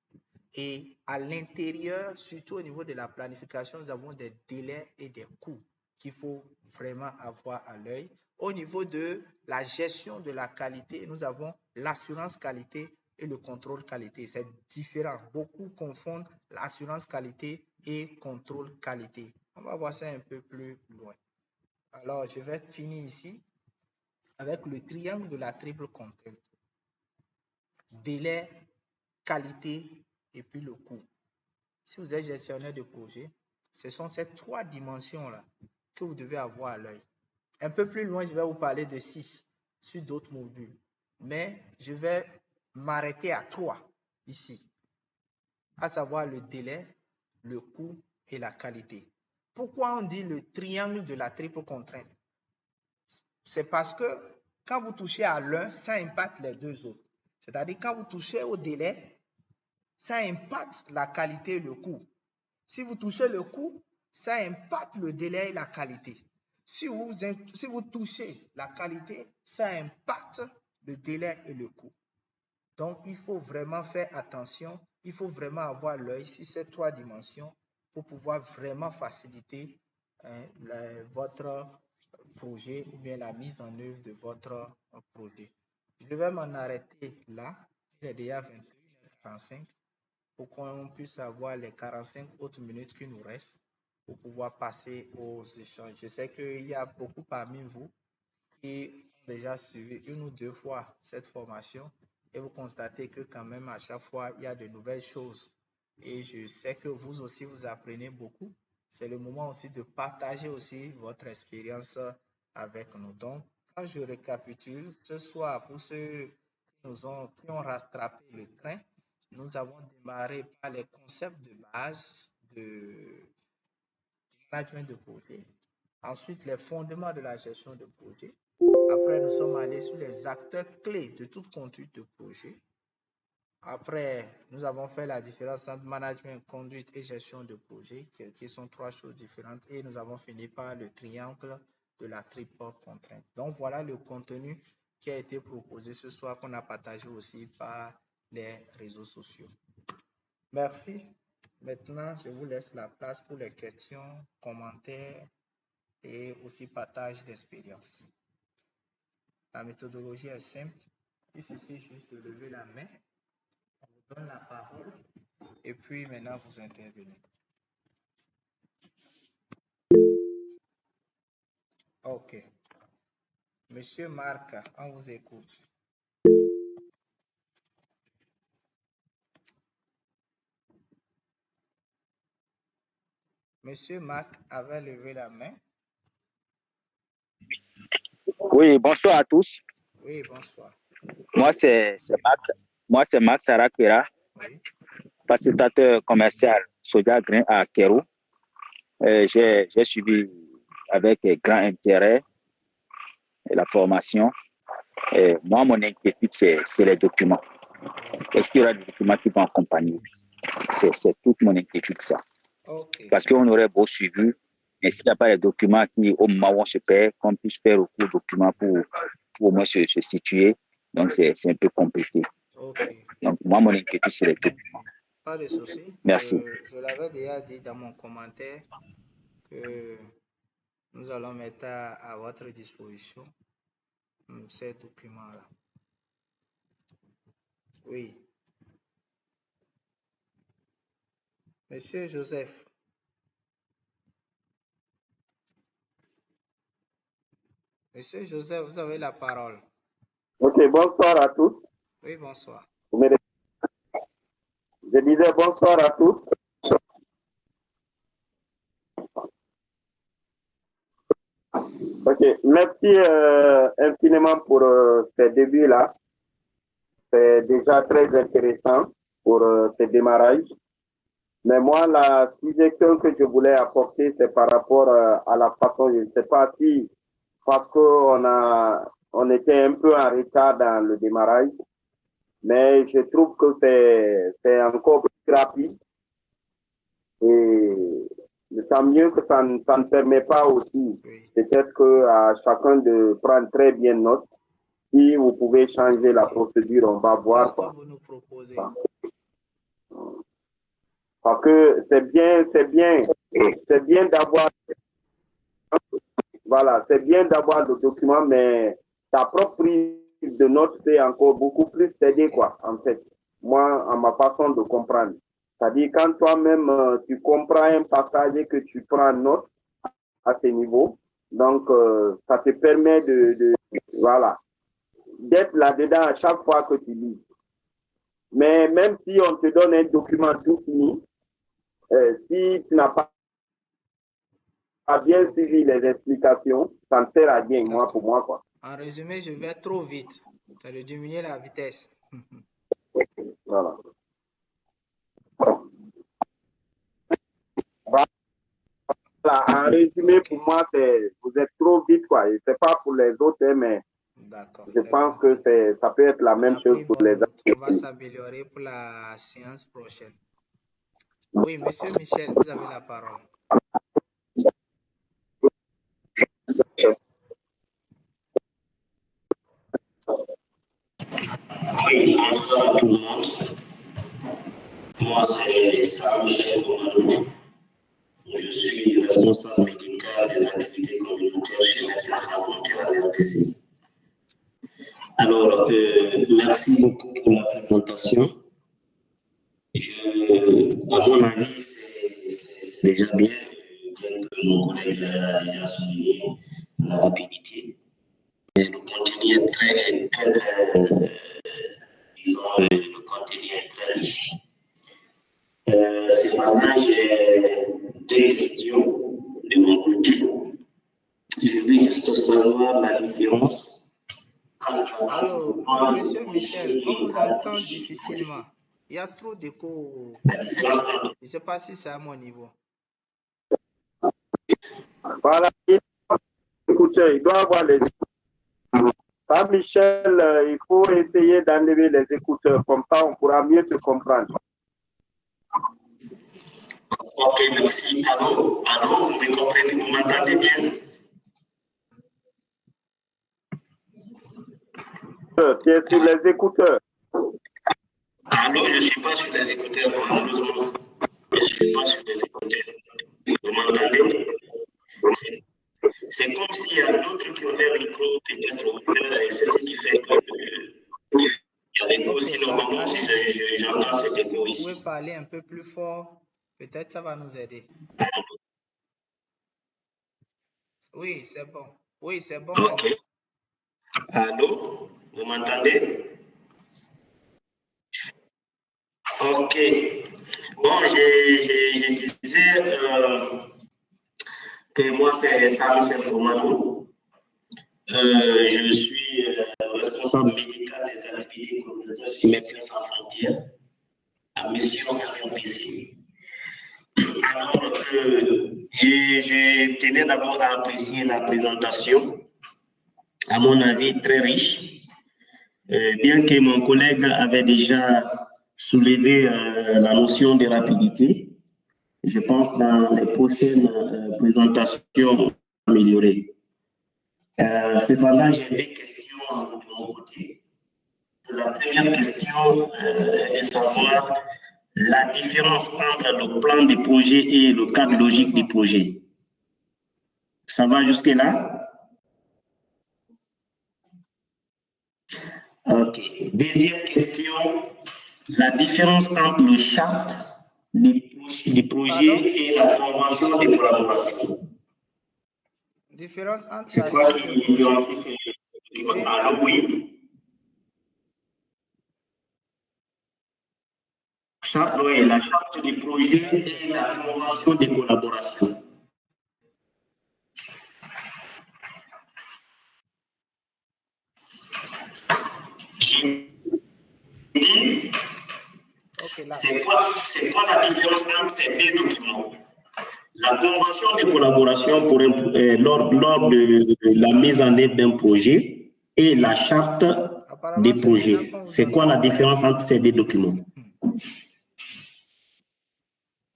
Et à l'intérieur, surtout au niveau de la planification, nous avons des délais et des coûts qu'il faut vraiment avoir à l'œil. Au niveau de la gestion de la qualité, nous avons l'assurance qualité et le contrôle qualité. C'est différent. Beaucoup confondent l'assurance qualité et contrôle qualité. On va voir ça un peu plus loin. Alors, je vais finir ici avec le triangle de la triple contrainte. Délai, qualité et puis le coût. Si vous êtes gestionnaire de projet, ce sont ces trois dimensions-là que vous devez avoir à l'œil. Un peu plus loin, je vais vous parler de 6 sur d'autres modules. Mais je vais m'arrêter à 3 ici, à savoir le délai, le coût et la qualité. Pourquoi on dit le triangle de la triple contrainte? C'est parce que quand vous touchez à l'un, ça impacte les deux autres. C'est-à-dire quand vous touchez au délai, ça impacte la qualité et le coût. Si vous touchez le coût, ça impacte le délai et la qualité. Si vous touchez la qualité, ça impacte le délai et le coût. Donc, il faut vraiment faire attention. Il faut vraiment avoir l'œil sur ces trois dimensions pour pouvoir vraiment faciliter votre projet ou bien la mise en œuvre de votre projet. Je vais m'en arrêter là. Il est déjà 21h45 pour qu'on puisse avoir les 45 autres minutes qui nous restent pour pouvoir passer aux échanges. Je sais qu'il y a beaucoup parmi vous qui ont déjà suivi une ou deux fois cette formation et vous constatez que quand même à chaque fois, il y a de nouvelles choses. Et je sais que vous aussi, vous apprenez beaucoup. C'est le moment aussi de partager aussi votre expérience avec nous. Donc, quand je récapitule, ce soir, pour ceux qui ont rattrapé le train, nous avons démarré par les concepts de base de management de projet. Ensuite, les fondements de la gestion de projet. Après, nous sommes allés sur les acteurs clés de toute conduite de projet. Après, nous avons fait la différence entre management, conduite et gestion de projet, qui sont trois choses différentes. Et nous avons fini par le triangle de la triple contrainte. Donc, voilà le contenu qui a été proposé ce soir, qu'on a partagé aussi par les réseaux sociaux. Merci. Maintenant, je vous laisse la place pour les questions, commentaires et aussi partage d'expérience. La méthodologie est simple. Il suffit juste de lever la main. On vous donne la parole et puis maintenant vous intervenez. OK. Monsieur Marc, on vous écoute. Monsieur Marc avait levé la main. Oui, bonsoir à tous. Oui, bonsoir. Moi, c'est Max Sarakera, Oui. facilitateur commercial Soja Grain à Kérou. J'ai suivi avec grand intérêt la formation. Moi, mon inquiétude, c'est les documents. Est-ce qu'il y aura des documents qui vont accompagner? C'est toute mon inquiétude, ça. OK. Parce qu'on aurait beau suivi, mais s'il n'y a pas les documents qui, au moment où on se perd, qu'on puisse faire recours aux documents pour au moins se situer. Donc, c'est un peu compliqué. OK. Donc, moi, mon inquiétude, c'est les documents. Pas de souci. Merci. Je l'avais déjà dit dans mon commentaire que nous allons mettre à votre disposition ces documents-là. Oui. Monsieur Joseph. Monsieur Joseph, vous avez la parole. Ok, bonsoir à tous. Oui, bonsoir. Je disais bonsoir à tous. Ok, merci infiniment pour ces débuts-là. C'est déjà très intéressant pour ce démarrage. Mais moi, la suggestion que je voulais apporter, c'est par rapport à la façon, je ne sais pas si, parce qu'on était un peu en retard dans le démarrage, mais je trouve que c'est encore plus rapide. Et tant mieux que ça ne permet pas aussi, Oui. peut-être à chacun de prendre très bien note. Si vous pouvez changer la procédure, on va voir. Qu'est-ce que vous nous proposez? Parce que c'est bien d'avoir, voilà, c'est bien d'avoir le document, mais ta propre prise de notes, c'est encore beaucoup plus t'aider, quoi, en fait. Moi, à ma façon de comprendre. C'est-à-dire, quand toi-même, tu comprends un passage et que tu prends note à ce niveau, donc, ça te permet voilà, d'être là-dedans à chaque fois que tu lis. Mais même si on te donne un document tout fini, si tu n'as pas bien suivi les explications, ça ne sert à rien, moi, pour moi, quoi. En résumé, je vais trop vite. Ça veut diminuer la vitesse. Voilà. Voilà, en résumé, pour moi, vous êtes trop vite, quoi. Et c'est pas pour les autres, hein, mais je pense que ça peut être la même chose pour les autres. On va s'améliorer pour la séance prochaine. Oui, monsieur Michel, vous avez la parole. Oui, bonsoir à tout le monde. Moi, c'est Sam Michel Commando. Je suis responsable médical des activités communautaires chez Médecins Sans Frontières à l'RDC. Alors, merci beaucoup pour la présentation. À mon avis, c'est déjà bien que mon collègue a déjà souligné la rapidité. Et le contenu est très disons, le contenu est très riche. Cependant, j'ai deux questions de mon côté. Je veux juste savoir la différence. Allô, monsieur Michel, on vous entend difficilement. Il y a trop d'écho. Je ne sais pas si c'est à mon niveau. Voilà. Écoutez, il doit avoir les écouteurs. Ah, Michel, il faut essayer d'enlever les écouteurs. Comme ça, on pourra mieux te comprendre. Ok, merci. Allô, vous me comprenez, vous m'entendez bien? Tu es sur les écouteurs. Allô, je ne suis pas sur les écouteurs, malheureusement. Je ne suis pas sur les écouteurs. Vous m'entendez? C'est comme s'il y a d'autres qui ont des micros peut-être ouverts et c'est ce qui fait que il y a des échos. Sinon, normalement, si j'entends cet écho ici. Vous pouvez parler un peu plus fort, peut-être ça va nous aider. Oui, c'est bon. Oui, c'est bon. Ok. Allô, vous m'entendez? Ok. Bon, je disais que moi, c'est Sam Michel Commando. Je suis responsable médical des activités communautaires chez Médecins Sans Frontières, à mission RDC. Alors, je tenais d'abord à apprécier la présentation, à mon avis très riche, bien que mon collègue avait déjà soulevé la notion de rapidité. Je pense dans les prochaines présentations améliorées. Cependant, j'ai des questions de mon côté. La première question est de savoir la différence entre le plan de projet et le cadre logique du projet. Ça va jusque-là? Ok. Deuxième question, la différence entre le charte du projet et la convention de collaboration. Différence entre c'est quoi qui différencie ces documents? Alors oui. La charte du projet et la convention de collaboration. C'est quoi la différence entre ces deux documents? La convention de collaboration lors de la mise en œuvre d'un projet et la charte des projets. C'est quoi la différence entre ces deux documents?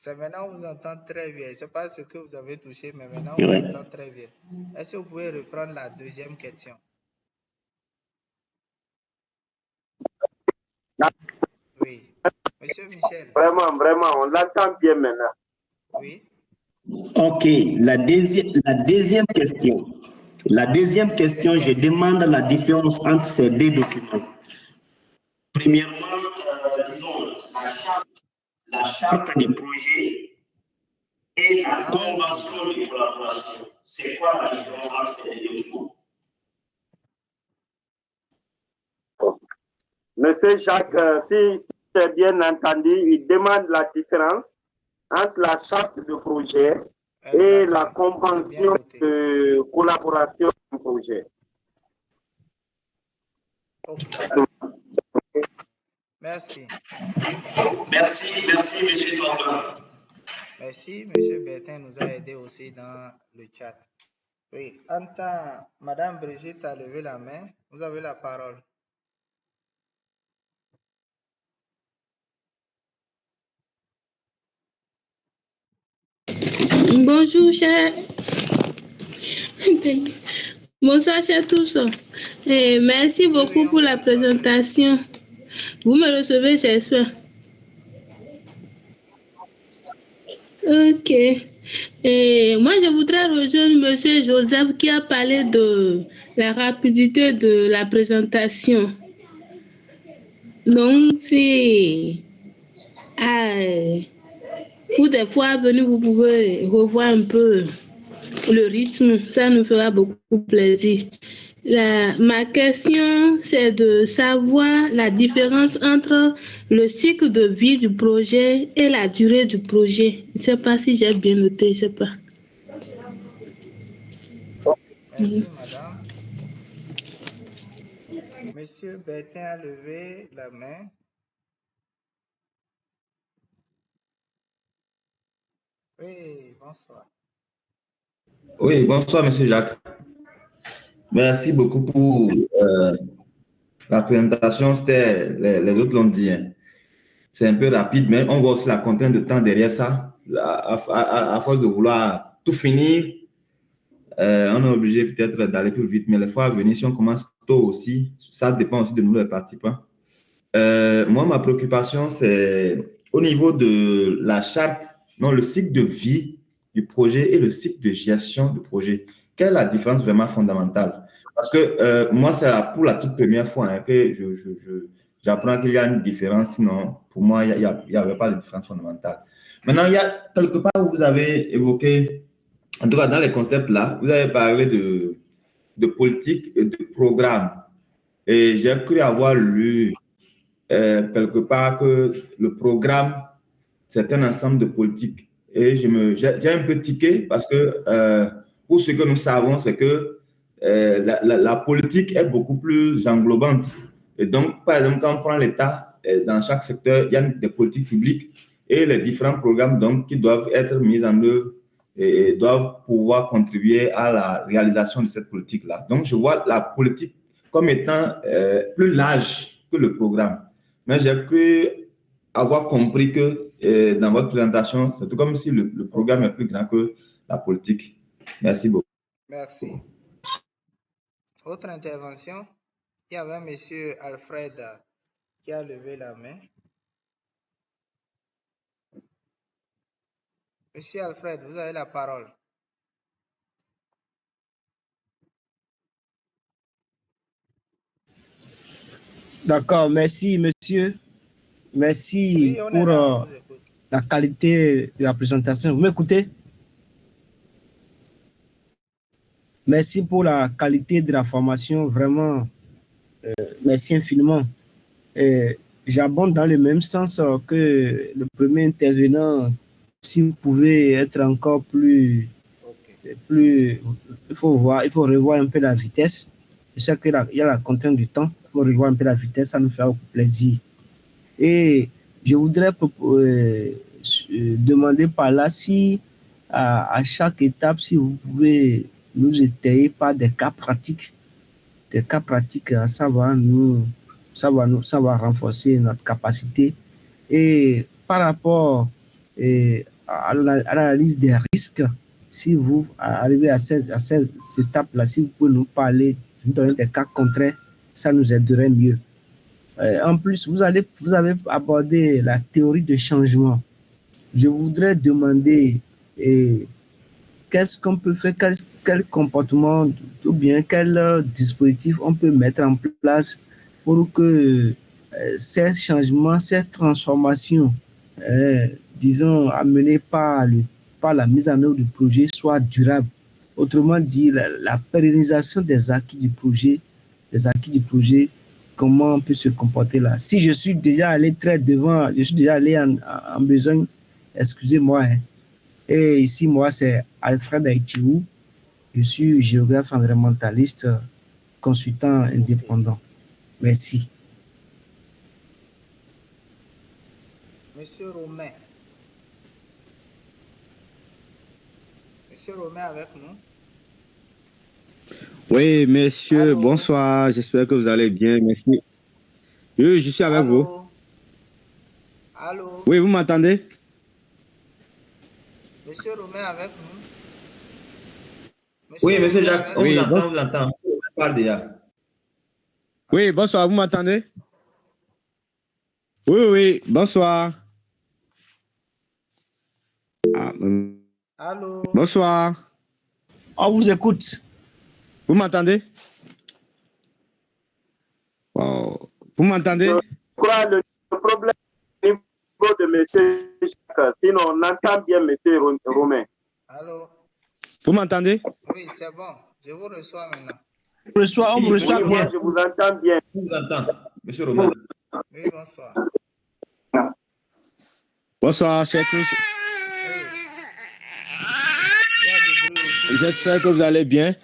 C'est maintenant on vous entend très bien. Je ne sais pas ce que vous avez touché, mais maintenant on vous entend très bien. Est-ce que vous pouvez reprendre la deuxième question? Oui. Monsieur Michel. Vraiment, on l'entend bien maintenant. Oui. Ok, la deuxième question. La deuxième question, je demande la différence entre ces deux documents. Premièrement, disons, la charte du projet et la convention de collaboration. C'est quoi la différence entre ces deux documents? Monsieur Jacques, si j'ai bien entendu, il demande la différence entre la charte de projet et la convention de collaboration du projet. Ok. Merci. Merci, monsieur Fabien. Merci, monsieur Bertin nous a aidé aussi dans le chat. Oui, en temps, Madame Brigitte a levé la main. Vous avez la parole. Bonjour, cher. Bonsoir, chers tous. Et merci beaucoup pour la présentation. Vous me recevez, j'espère. Ok. Et moi, je voudrais rejoindre M. Joseph qui a parlé de la rapidité de la présentation. Donc, si pour des fois à venir, vous pouvez revoir un peu le rythme, ça nous fera beaucoup plaisir. Ma question, c'est de savoir la différence entre le cycle de vie du projet et la durée du projet. Je ne sais pas si j'ai bien noté, je ne sais pas. Merci, madame. Monsieur Bertin a levé la main. Oui, bonsoir. Oui, bonsoir, monsieur Jacques. Merci beaucoup pour la présentation. Les autres l'ont dit. Hein. C'est un peu rapide, mais on voit aussi la contrainte de temps derrière ça. À force de vouloir tout finir, on est obligé peut-être d'aller plus vite. Mais les fois à venir, si on commence tôt aussi, ça dépend aussi de nous, les participants. Moi, ma préoccupation, c'est au niveau de la charte, non, le cycle de vie du projet et le cycle de gestion du projet. Quelle est la différence vraiment fondamentale? Parce que moi, c'est pour la toute première fois hein, que j'apprends qu'il y a une différence. Sinon, pour moi, il n'y avait pas de différence fondamentale. Maintenant, il y a quelque part où vous avez évoqué, en tout cas dans les concepts là, vous avez parlé de politique et de programme. Et j'ai cru avoir lu quelque part que le programme, c'est un ensemble de politiques. Et j'ai un peu tiqué parce que pour ce que nous savons, c'est que la politique est beaucoup plus englobante. Et donc, par exemple, quand on prend l'État, dans chaque secteur, il y a des politiques publiques et les différents programmes donc, qui doivent être mis en œuvre et doivent pouvoir contribuer à la réalisation de cette politique-là. Donc, je vois la politique comme étant plus large que le programme. Mais j'ai cru avoir compris que dans votre présentation, c'est tout comme si le programme est plus grand que la politique. Merci beaucoup. Merci. Autre intervention? Il y avait M. Alfred qui a levé la main. Monsieur Alfred, vous avez la parole. D'accord, merci monsieur. Merci pour la qualité de la présentation. Vous m'écoutez? Merci pour la qualité de la formation, vraiment. Merci infiniment. J'abonde dans le même sens que le premier intervenant. Si vous pouvez être encore plus, il faut revoir un peu la vitesse. Je sais qu'il y a la contrainte du temps. Il faut revoir un peu la vitesse, ça nous fait beaucoup plaisir. Et je voudrais demander par là si à chaque étape, si vous pouvez nous étayer par des cas pratiques, ça va renforcer notre capacité. Et par rapport à l'analyse des risques. Si vous arrivez à cette étape-là, si vous pouvez nous parler, nous donner des cas concrets, ça nous aiderait mieux. En plus, vous avez abordé la théorie de changement. Je voudrais demander qu'est-ce qu'on peut faire, quel comportement ou bien quel dispositif on peut mettre en place pour que ces changements, ces transformations, disons, amenées par la mise en œuvre du projet soient durables. Autrement dit, la pérennisation des acquis du projet, comment on peut se comporter là. Si je suis déjà allé très devant, je suis déjà allé en besogne, excusez-moi. Et ici, moi, c'est Alfred Aïtiou. Je suis géographe environnementaliste, consultant indépendant. Merci. Monsieur Romain. Monsieur Romain avec nous? Oui, monsieur, Allô? bonsoir. J'espère que vous allez bien. Merci. Oui, je suis avec vous. Allô? Oui, vous m'entendez? Monsieur Romain avec nous? Oui, monsieur Jacques, on oui, vous entend, on vous entend. Monsieur Romain parle déjà. Oui, bonsoir, vous m'entendez? Oui, oui, bonsoir. Ah, allô? Bonsoir. On vous écoute. Vous m'entendez? Wow. Vous m'entendez? Je crois le problème au niveau de monsieur Jacques. Sinon, on entend bien monsieur Romain. Allô? Vous m'entendez? Oui, c'est bon. Je vous reçois maintenant. On vous reçoit bien. Moi, je vous entends bien. On vous entend, monsieur Romain. Oui, bonsoir. Bonsoir, chers tous. J'espère que vous allez bien.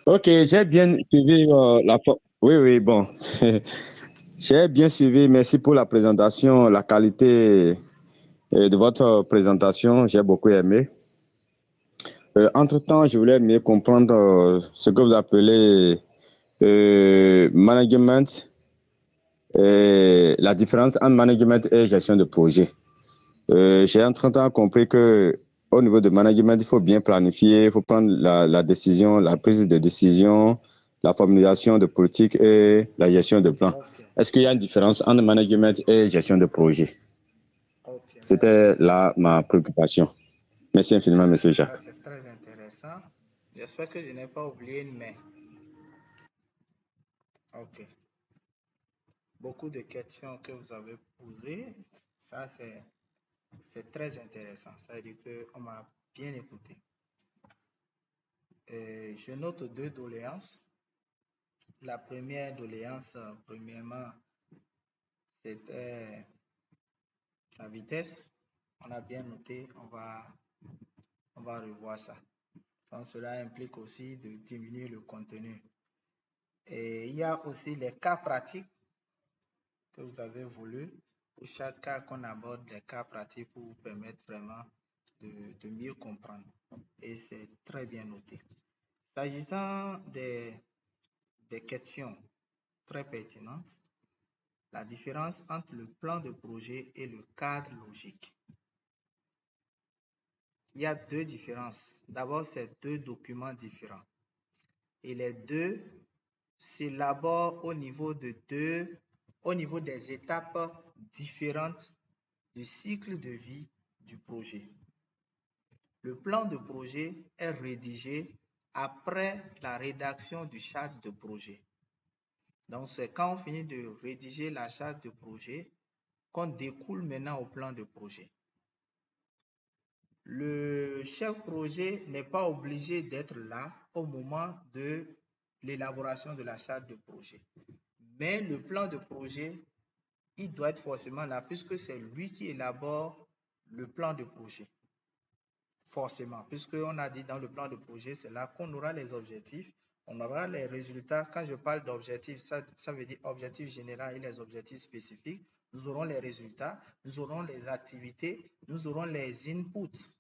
Ok, j'ai bien suivi la... Oui, oui, bon. J'ai bien suivi. Merci pour la présentation, la qualité de votre présentation. J'ai beaucoup aimé. Entre-temps, je voulais mieux comprendre ce que vous appelez management, la différence entre management et gestion de projet. J'ai entre-temps compris que au niveau de management, il faut bien planifier, il faut prendre la décision, la prise de décision, la formulation de politique et la gestion de plan. Okay. Est-ce qu'il y a une différence entre management et gestion de projet? Okay, c'était là ma préoccupation. Merci infiniment, monsieur Jacques. C'est très intéressant. J'espère que je n'ai pas oublié une main. Ok. Beaucoup de questions que vous avez posées, ça c'est très intéressant. Ça veut dire qu'on m'a bien écouté. Je note deux doléances. La première doléance, premièrement, c'était la vitesse. On a bien noté, on va revoir ça. Donc, cela implique aussi de diminuer le contenu. Et il y a aussi les cas pratiques que vous avez voulu. Pour chaque cas qu'on aborde, des cas pratiques pour vous permettre vraiment de mieux comprendre. Et c'est très bien noté. S'agissant des questions très pertinentes, la différence entre le plan de projet et le cadre logique. Il y a deux différences. D'abord, c'est deux documents différents. Et les deux s'élaborent au niveau des étapes différentes du cycle de vie du projet. Le plan de projet est rédigé après la rédaction du charte de projet. Donc, c'est quand on finit de rédiger la charte de projet qu'on découle maintenant au plan de projet. Le chef projet n'est pas obligé d'être là au moment de l'élaboration de la charte de projet. Mais le plan de projet, il doit être forcément là puisque c'est lui qui élabore le plan de projet. Forcément, puisqu'on a dit dans le plan de projet, c'est là qu'on aura les objectifs, on aura les résultats. Quand je parle d'objectifs, ça veut dire objectifs généraux et les objectifs spécifiques. Nous aurons les résultats, nous aurons les activités, nous aurons les inputs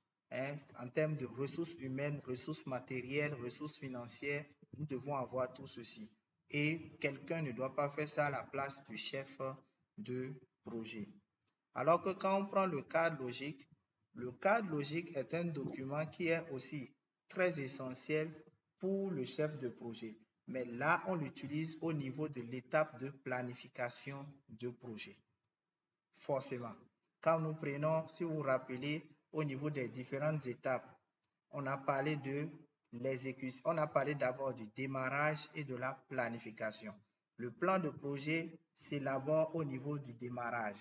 en termes de ressources humaines, ressources matérielles, ressources financières. Nous devons avoir tout ceci. Et quelqu'un ne doit pas faire ça à la place du chef de projet. Alors que quand on prend le cadre logique est un document qui est aussi très essentiel pour le chef de projet. Mais là, on l'utilise au niveau de l'étape de planification de projet. Forcément. Quand nous prenons, si vous vous rappelez, au niveau des différentes étapes, on a parlé de l'exécution, on a parlé d'abord du démarrage et de la planification. Le plan de projet s'élabore au niveau du démarrage,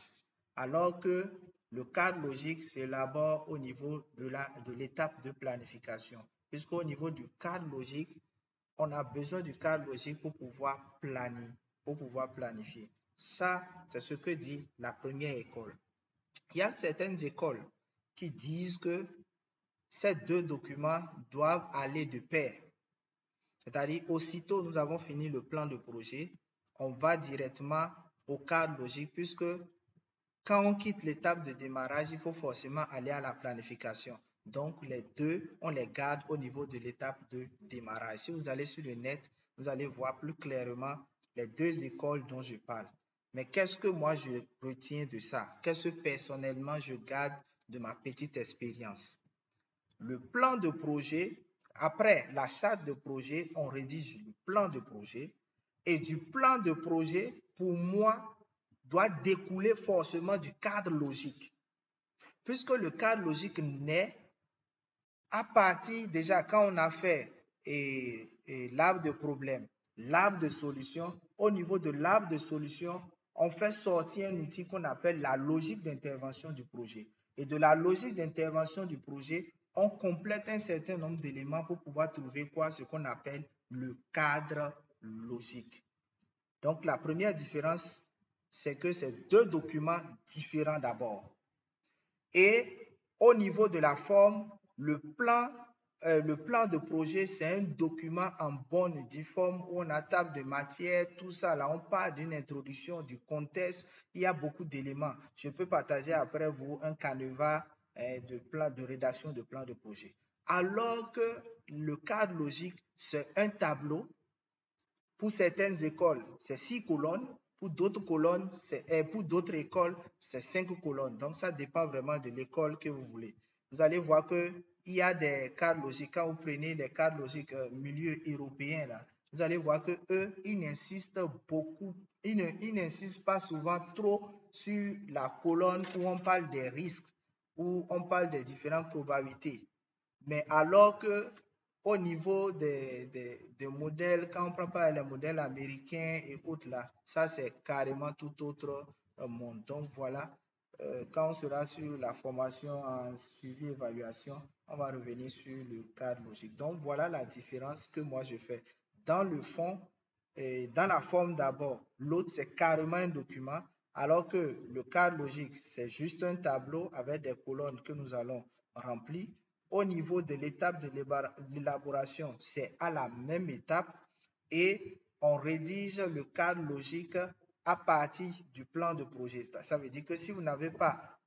alors que le cadre logique s'élabore au niveau de l'étape de planification. Puisqu'au niveau du cadre logique, on a besoin du cadre logique pour pouvoir planifier. Ça, c'est ce que dit la première école. Il y a certaines écoles qui disent que ces deux documents doivent aller de pair. C'est-à-dire, aussitôt nous avons fini le plan de projet, on va directement au cadre logique, puisque quand on quitte l'étape de démarrage, il faut forcément aller à la planification. Donc, les deux, on les garde au niveau de l'étape de démarrage. Si vous allez sur le net, vous allez voir plus clairement les deux écoles dont je parle. Mais qu'est-ce que moi je retiens de ça? Qu'est-ce que personnellement je garde de ma petite expérience? Le plan de projet, après la charte de projet, on rédige le plan de projet. Et du plan de projet, pour moi, doit découler forcément du cadre logique. Puisque le cadre logique naît à partir, déjà, quand on a fait l'arbre de problème, l'arbre de solution, au niveau de l'arbre de solution, on fait sortir un outil qu'on appelle la logique d'intervention du projet. Et de la logique d'intervention du projet, on complète un certain nombre d'éléments pour pouvoir trouver quoi? Ce qu'on appelle le cadre logique. Donc, la première différence, c'est que c'est deux documents différents d'abord. Et au niveau de la forme, le plan de projet, c'est un document en bonne et due forme où on a table de matière, tout ça. Là, on parle d'une introduction, du contexte. Il y a beaucoup d'éléments. Je peux partager après vous un canevas de rédaction de plan de projet. Alors que le cadre logique, c'est un tableau. Pour certaines écoles, c'est 6 colonnes. Pour d'autres écoles, c'est 5 colonnes. Donc, ça dépend vraiment de l'école que vous voulez. Vous allez voir qu'il y a des cadres logiques. Quand vous prenez les cadres logiques milieu européen, là, vous allez voir qu'eux, ils n'insistent beaucoup, ils n'insistent pas souvent trop sur la colonne où on parle des risques, où on parle des différentes probabilités. Mais alors que au niveau des modèles, quand on prend pas les modèles américains et autres là, ça c'est carrément tout autre monde. Donc voilà, quand on sera sur la formation en suivi évaluation, on va revenir sur le cadre logique. Donc voilà la différence que moi je fais. Dans le fond, et dans la forme d'abord, l'autre c'est carrément un document, alors que le cadre logique c'est juste un tableau avec des colonnes que nous allons remplir. Au niveau de l'étape de l'élaboration, c'est à la même étape et on rédige le cadre logique à partir du plan de projet. Ça veut dire que si vous n'avez pas,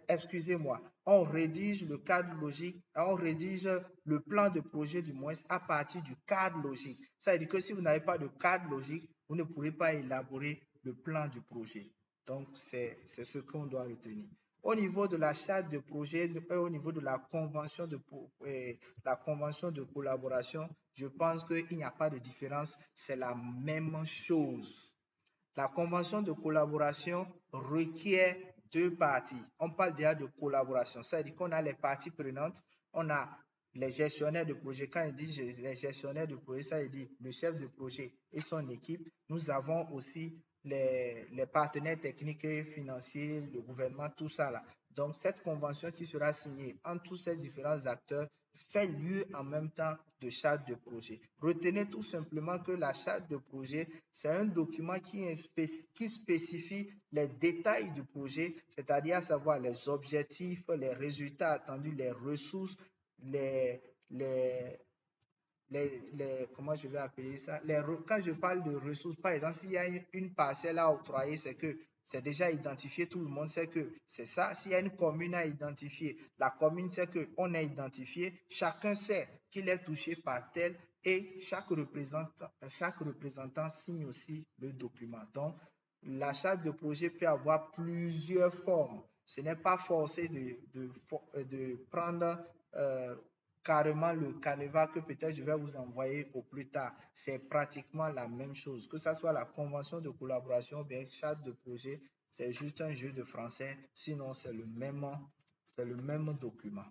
excusez-moi, on rédige le cadre logique, on rédige le plan de projet du moins à partir du cadre logique. Ça veut dire que si vous n'avez pas de cadre logique, vous ne pourrez pas élaborer le plan du projet. Donc, c'est ce qu'on doit retenir. Au niveau de la charte de projet, au niveau de la convention de collaboration, je pense qu'il n'y a pas de différence, c'est la même chose. La convention de collaboration requiert deux parties. On parle déjà de collaboration, c'est-à-dire qu'on a les parties prenantes, on a les gestionnaires de projet. Quand il dit les gestionnaires de projet, ça veut dire le chef de projet et son équipe. Nous avons aussi les partenaires techniques et financiers, le gouvernement, tout ça là. Donc, cette convention qui sera signée entre tous ces différents acteurs fait lieu en même temps de charte de projet. Retenez tout simplement que la charte de projet, c'est un document qui spécifie les détails du projet, c'est-à-dire à savoir les objectifs, les résultats attendus, les ressources, comment je vais appeler ça, quand je parle de ressources, par exemple, s'il y a une parcelle à octroyer, c'est que c'est déjà identifié, tout le monde sait que c'est ça. S'il y a une commune à identifier, la commune sait qu'on a identifié, chacun sait qu'il est touché par tel et chaque représentant signe aussi le document. Donc, la charte de projet peut avoir plusieurs formes. Ce n'est pas forcé de prendre carrément le canevas que peut-être je vais vous envoyer au plus tard. C'est pratiquement la même chose. Que ce soit la convention de collaboration ou bien charte de projet, c'est juste un jeu de français. Sinon, c'est le même document.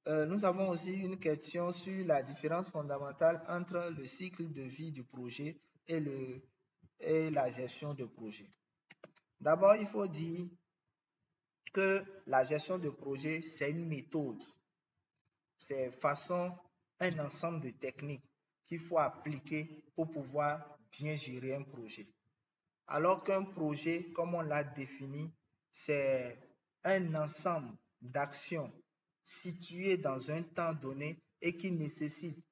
Nous avons aussi une question sur la différence fondamentale entre le cycle de vie du projet et la gestion de projet. D'abord, il faut dire que la gestion de projet, c'est une méthode. C'est un ensemble de techniques qu'il faut appliquer pour pouvoir bien gérer un projet. Alors qu'un projet, comme on l'a défini, c'est un ensemble d'actions situées dans un temps donné et qui nécessitent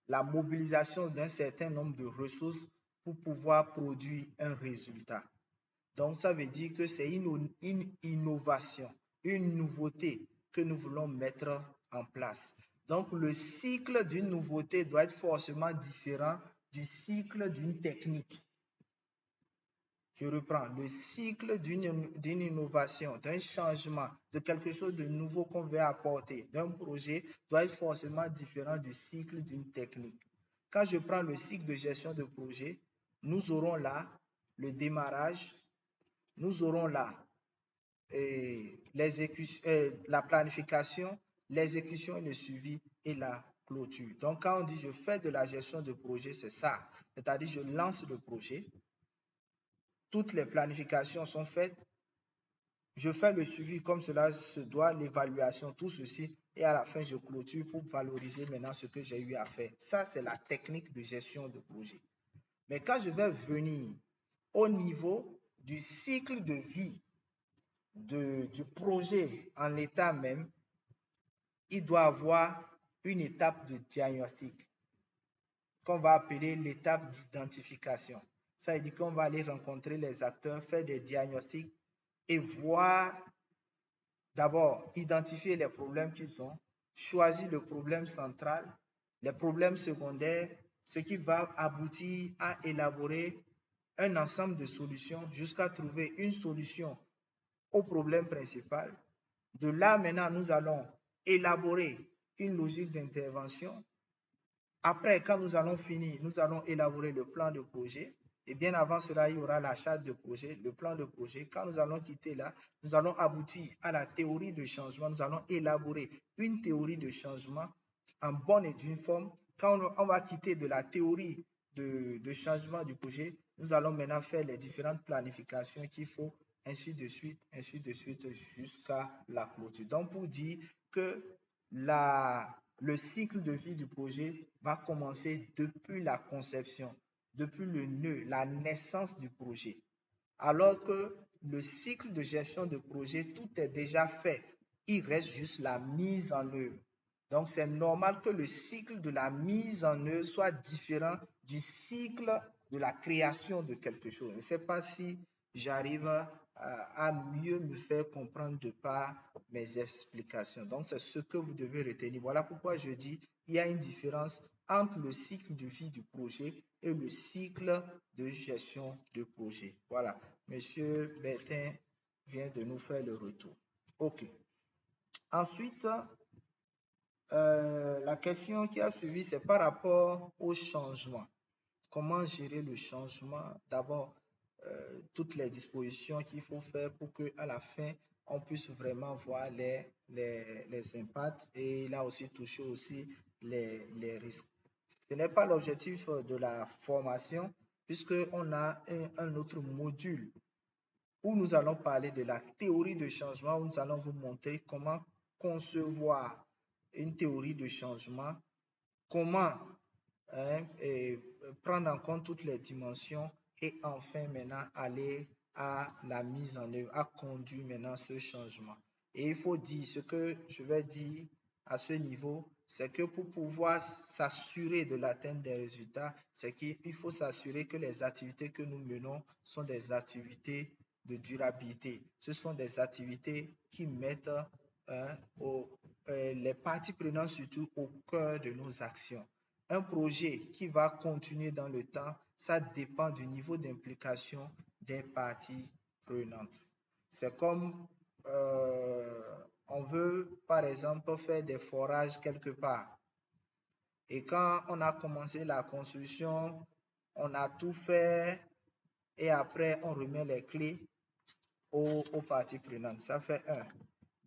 la mobilisation d'un certain nombre de ressources pour pouvoir produire un résultat. Donc, ça veut dire que c'est une innovation, une nouveauté que nous voulons mettre en place. Donc, le cycle d'une nouveauté doit être forcément différent du cycle d'une technique. Je reprends, le cycle d'une innovation, d'un changement, de quelque chose de nouveau qu'on veut apporter, d'un projet, doit être forcément différent du cycle d'une technique. Quand je prends le cycle de gestion de projet, nous aurons là le démarrage, nous aurons là la planification, l'exécution et le suivi et la clôture. Donc, quand on dit je fais de la gestion de projet, c'est ça. C'est-à-dire je lance le projet, toutes les planifications sont faites, je fais le suivi comme cela se doit, l'évaluation, tout ceci, et à la fin, je clôture pour valoriser maintenant ce que j'ai eu à faire. Ça, c'est la technique de gestion de projet. Mais quand je vais venir au niveau du cycle de vie du projet en l'état même, il doit avoir une étape de diagnostic qu'on va appeler l'étape d'identification. Ça veut dire qu'on va aller rencontrer les acteurs, faire des diagnostics et voir, d'abord, identifier les problèmes qu'ils ont, choisir le problème central, les problèmes secondaires, ce qui va aboutir à élaborer un ensemble de solutions jusqu'à trouver une solution au problème principal. De là, maintenant, nous allons élaborer une logique d'intervention. Après, quand nous allons finir, nous allons élaborer le plan de projet. Et bien avant cela, il y aura la charte de projet, le plan de projet. Quand nous allons quitter là, nous allons aboutir à la théorie de changement. Nous allons élaborer une théorie de changement en bonne et due forme. Quand on va quitter de la théorie de changement du projet, nous allons maintenant faire les différentes planifications qu'il faut, ainsi de suite, jusqu'à la clôture. Donc, pour dire que le cycle de vie du projet va commencer depuis la conception, depuis le nœud, la naissance du projet. Alors que le cycle de gestion de projet, tout est déjà fait. Il reste juste la mise en œuvre. Donc, c'est normal que le cycle de la mise en œuvre soit différent du cycle de la création de quelque chose. Je ne sais pas si j'arrive à mieux me faire comprendre de par mes explications. Donc, c'est ce que vous devez retenir. Voilà pourquoi je dis qu'il y a une différence entre le cycle de vie du projet et le cycle de gestion de projet. Voilà. Monsieur Bertin vient de nous faire le retour. OK. Ensuite, la question qui a suivi, c'est par rapport au changement. Comment gérer le changement? D'abord, toutes les dispositions qu'il faut faire pour qu'à la fin, on puisse vraiment voir les impacts et là aussi toucher aussi les risques. Ce n'est pas l'objectif de la formation puisqu'on a un autre module où nous allons parler de la théorie de changement, où nous allons vous montrer comment concevoir une théorie de changement, comment prendre en compte toutes les dimensions et enfin maintenant aller à la mise en œuvre, à conduire maintenant ce changement. Et il faut dire, ce que je vais dire à ce niveau, c'est que pour pouvoir s'assurer de l'atteinte des résultats, c'est qu'il faut s'assurer que les activités que nous menons sont des activités de durabilité. Ce sont des activités qui mettent les parties prenantes surtout au cœur de nos actions. Un projet qui va continuer dans le temps, ça dépend du niveau d'implication des parties prenantes. C'est comme on veut, par exemple, faire des forages quelque part. Et quand on a commencé la construction, on a tout fait et après, on remet les clés aux parties prenantes. Ça fait un.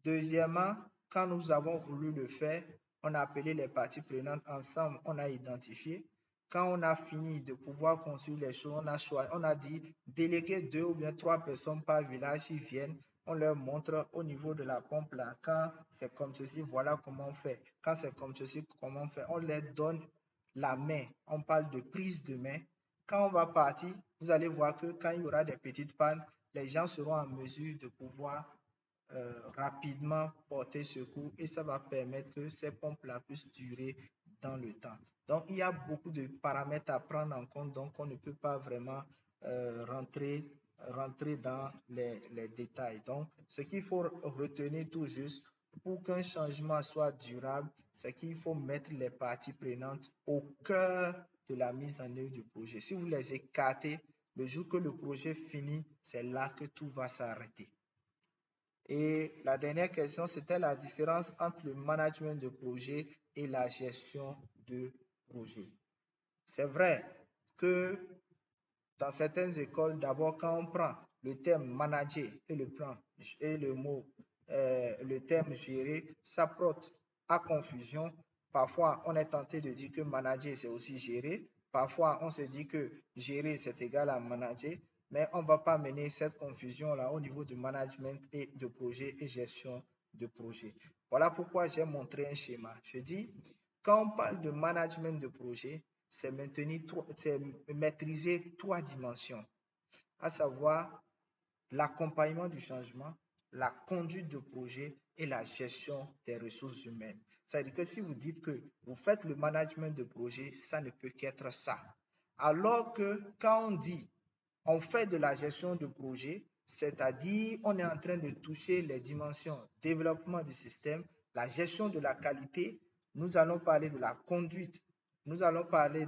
Deuxièmement, quand nous avons voulu le faire, on a appelé les parties prenantes ensemble, on a identifié. Quand on a fini de pouvoir construire les choses, on a dit déléguer 2 ou bien 3 personnes par village, ils viennent, on leur montre au niveau de la pompe là, quand c'est comme ceci, voilà comment on fait. Quand c'est comme ceci, comment on fait. On leur donne la main, on parle de prise de main. Quand on va partir, vous allez voir que quand il y aura des petites pannes, les gens seront en mesure de pouvoir rapidement porter secours et ça va permettre que ces pompes-là puissent durer dans le temps. Donc, il y a beaucoup de paramètres à prendre en compte, donc on ne peut pas vraiment rentrer dans les détails. Donc, ce qu'il faut retenir tout juste pour qu'un changement soit durable, c'est qu'il faut mettre les parties prenantes au cœur de la mise en œuvre du projet. Si vous les écartez, le jour que le projet finit, c'est là que tout va s'arrêter. Et la dernière question, c'était la différence entre le management de projet et la gestion de projet. C'est vrai que dans certaines écoles, d'abord, quand on prend le terme manager et le terme gérer, ça porte à confusion. Parfois, on est tenté de dire que manager, c'est aussi gérer. Parfois, on se dit que gérer, c'est égal à manager. Mais on ne va pas mener cette confusion-là au niveau du management et de projet et gestion de projet. Voilà pourquoi j'ai montré un schéma. Je dis, quand on parle de management de projet, c'est maîtriser 3 dimensions, à savoir l'accompagnement du changement, la conduite de projet et la gestion des ressources humaines. C'est-à-dire que si vous dites que vous faites le management de projet, ça ne peut qu'être ça. Alors que quand on dit on fait de la gestion de projet, c'est-à-dire on est en train de toucher les dimensions développement du système, la gestion de la qualité, nous allons parler de la conduite, nous allons parler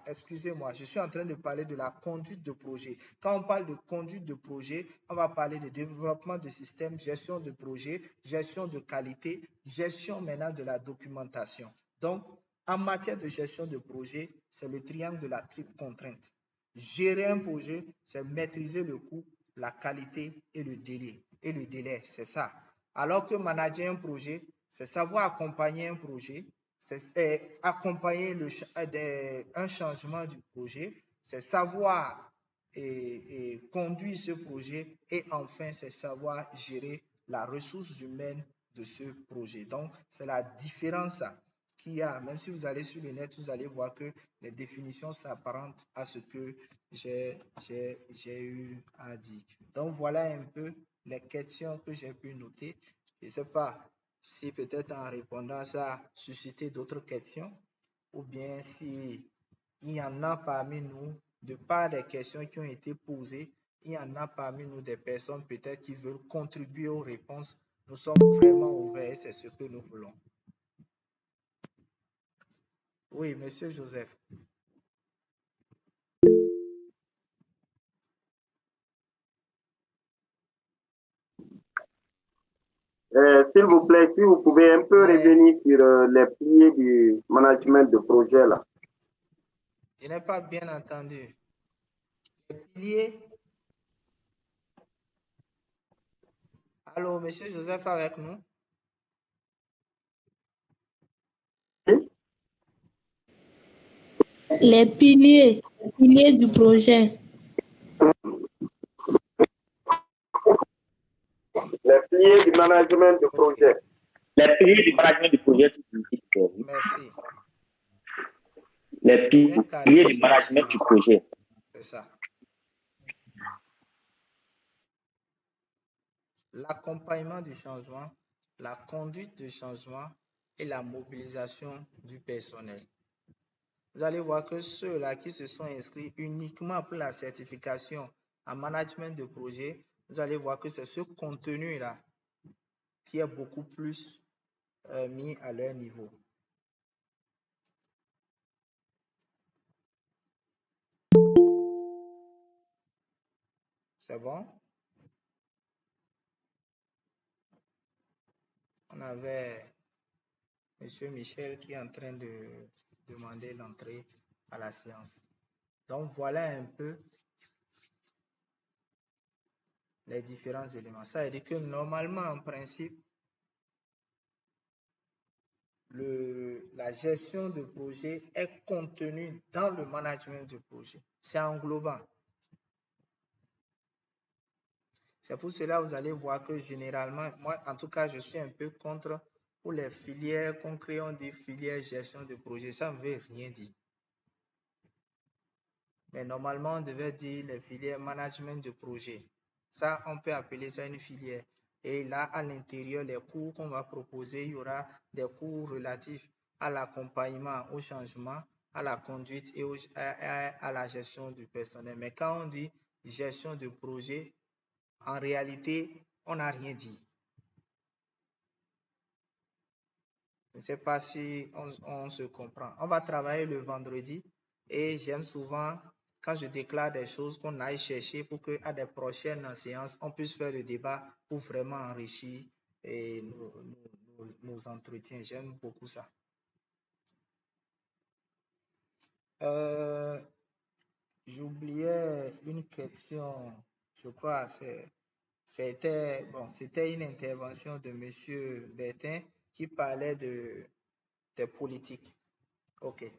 excusez-moi, je suis en train de parler de la conduite de projet. Quand on parle de conduite de projet, on va parler de développement de système, gestion de projet, gestion de qualité, gestion maintenant de la documentation. Donc, en matière de gestion de projet, c'est le triangle de la triple contrainte. Gérer un projet, c'est maîtriser le coût, la qualité et le délai. Et le délai, c'est ça. Alors que manager un projet, c'est savoir accompagner un projet, c'est accompagner un changement du projet, c'est savoir conduire ce projet et enfin, c'est savoir gérer la ressource humaine de ce projet. Donc, c'est la différence qu'il y a. Même si vous allez sur le net, vous allez voir que les définitions s'apparentent à ce que j'ai eu à dire. Donc, voilà un peu les questions que j'ai pu noter. Je ne sais pas si peut-être en répondant ça a suscité d'autres questions ou bien s'il y en a parmi nous, de par des questions qui ont été posées, il y en a parmi nous des personnes peut-être qui veulent contribuer aux réponses. Nous sommes vraiment ouverts, c'est ce que nous voulons. Oui, Monsieur Joseph. S'il vous plaît, si vous pouvez un peu revenir sur les piliers du management de projet là. Je n'ai pas bien entendu. Les piliers. Allô, Monsieur Joseph avec nous? Les piliers du projet. Les piliers du management de projet. Les piliers du management du projet. Merci. Les piliers du management du projet. C'est ça. L'accompagnement du changement, la conduite du changement et la mobilisation du personnel. Vous allez voir que ceux-là qui se sont inscrits uniquement pour la certification en management de projet, vous allez voir que c'est ce contenu-là qui est beaucoup plus mis à leur niveau. C'est bon? on avait M. Michel qui est en train de demander l'entrée à la séance. Donc, voilà un peu les différents éléments. Ça veut dire que normalement, en principe, la gestion de projet est contenue dans le management de projet. C'est englobant. C'est pour cela que vous allez voir que généralement, moi en tout cas, je suis un peu contre pour les filières qu'on crée, on dit filière gestion de projet. Ça ne veut rien dire. Mais normalement, on devait dire les filières management de projet. Ça, on peut appeler ça une filière. Et là, à l'intérieur, les cours qu'on va proposer, il y aura des cours relatifs à l'accompagnement, au changement, à la conduite et à la gestion du personnel. Mais quand on dit gestion de projet, en réalité, on n'a rien dit. Je ne sais pas si on se comprend. On va travailler le vendredi et j'aime souvent, quand je déclare des choses, qu'on aille chercher pour qu'à des prochaines séances, on puisse faire le débat pour vraiment enrichir nos entretiens. J'aime beaucoup ça. J'oubliais une question, je crois, c'était une intervention de M. Bertin qui parlait des politiques. OK.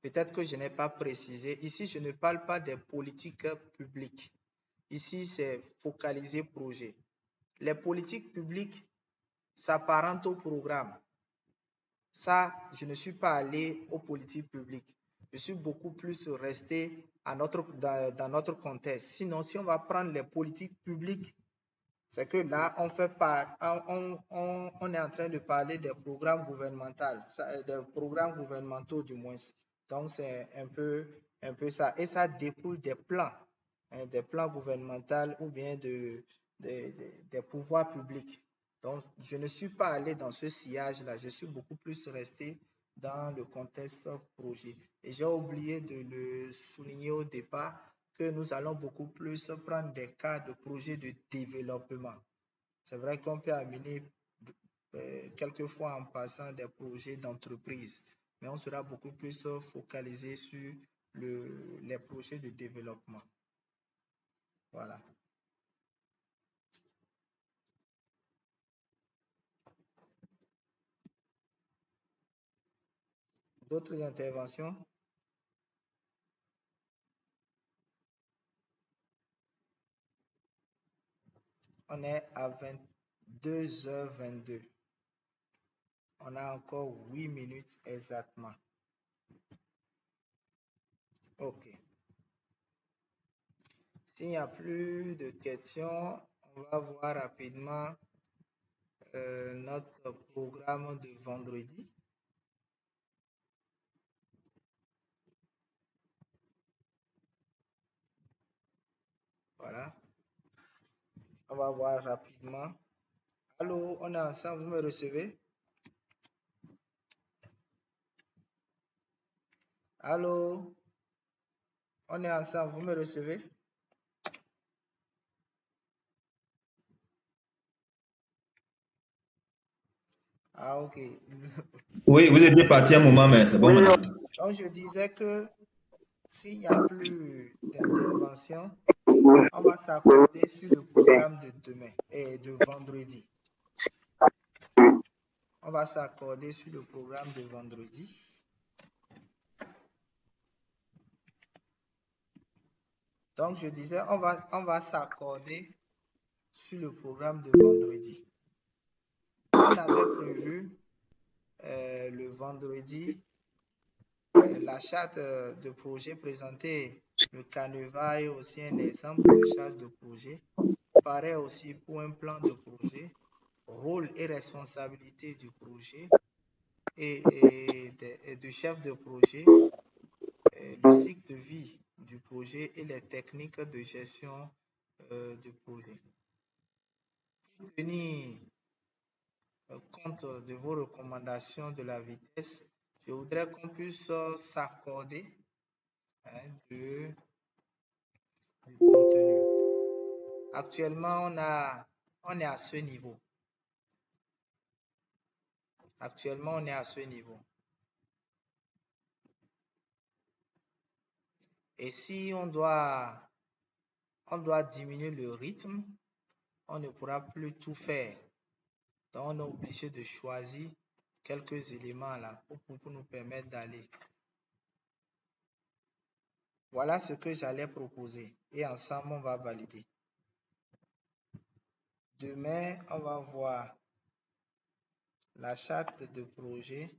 Peut-être que je n'ai pas précisé. Ici, je ne parle pas des politiques publiques. Ici, c'est focalisé projet. Les politiques publiques s'apparentent au programme. Ça, je ne suis pas allé aux politiques publiques. Je suis beaucoup plus resté dans notre contexte. Sinon, si on va prendre les politiques publiques, c'est que là, on est en train de parler des programmes gouvernementaux, des programmes gouvernementaux du moins. Donc, c'est un peu ça. Et ça découle des plans gouvernementaux ou bien des pouvoirs publics. Donc, je ne suis pas allé dans ce sillage-là. Je suis beaucoup plus resté dans le contexte projet. Et j'ai oublié de le souligner au départ que nous allons beaucoup plus prendre des cas de projets de développement. C'est vrai qu'on peut amener quelquefois en passant des projets d'entreprise, mais on sera beaucoup plus focalisé sur les projets de développement. Voilà. D'autres interventions? On est à 22h22. On a encore 8 minutes exactement. OK. S'il n'y a plus de questions, on va voir rapidement notre programme de vendredi. Voilà. On va voir rapidement. Allô, on est ensemble, vous me recevez? Allô, on est ensemble, vous me recevez? Ah, ok. Oui, vous étiez parti un moment, mais c'est bon maintenant. Donc, je disais que s'il n'y a plus d'intervention, on va s'accorder sur le programme de demain et de vendredi. On va s'accorder sur le programme de vendredi. Donc, je disais, on va s'accorder sur le programme de vendredi. On avait prévu le vendredi la charte de projet présentée, le canevas et aussi un exemple de charte de projet. Pareil aussi pour un plan de projet, rôle et responsabilité du projet et du chef de projet, le cycle de vie du projet et les techniques de gestion du projet. Pour tenir compte de vos recommandations de la vitesse, je voudrais qu'on puisse s'accorder du contenu. Actuellement, on est à ce niveau. Actuellement, on est à ce niveau. Et si on doit diminuer le rythme, on ne pourra plus tout faire. Donc, on est obligé de choisir quelques éléments là pour nous permettre d'aller. Voilà ce que j'allais proposer et ensemble, on va valider. Demain, on va voir la charte de projet.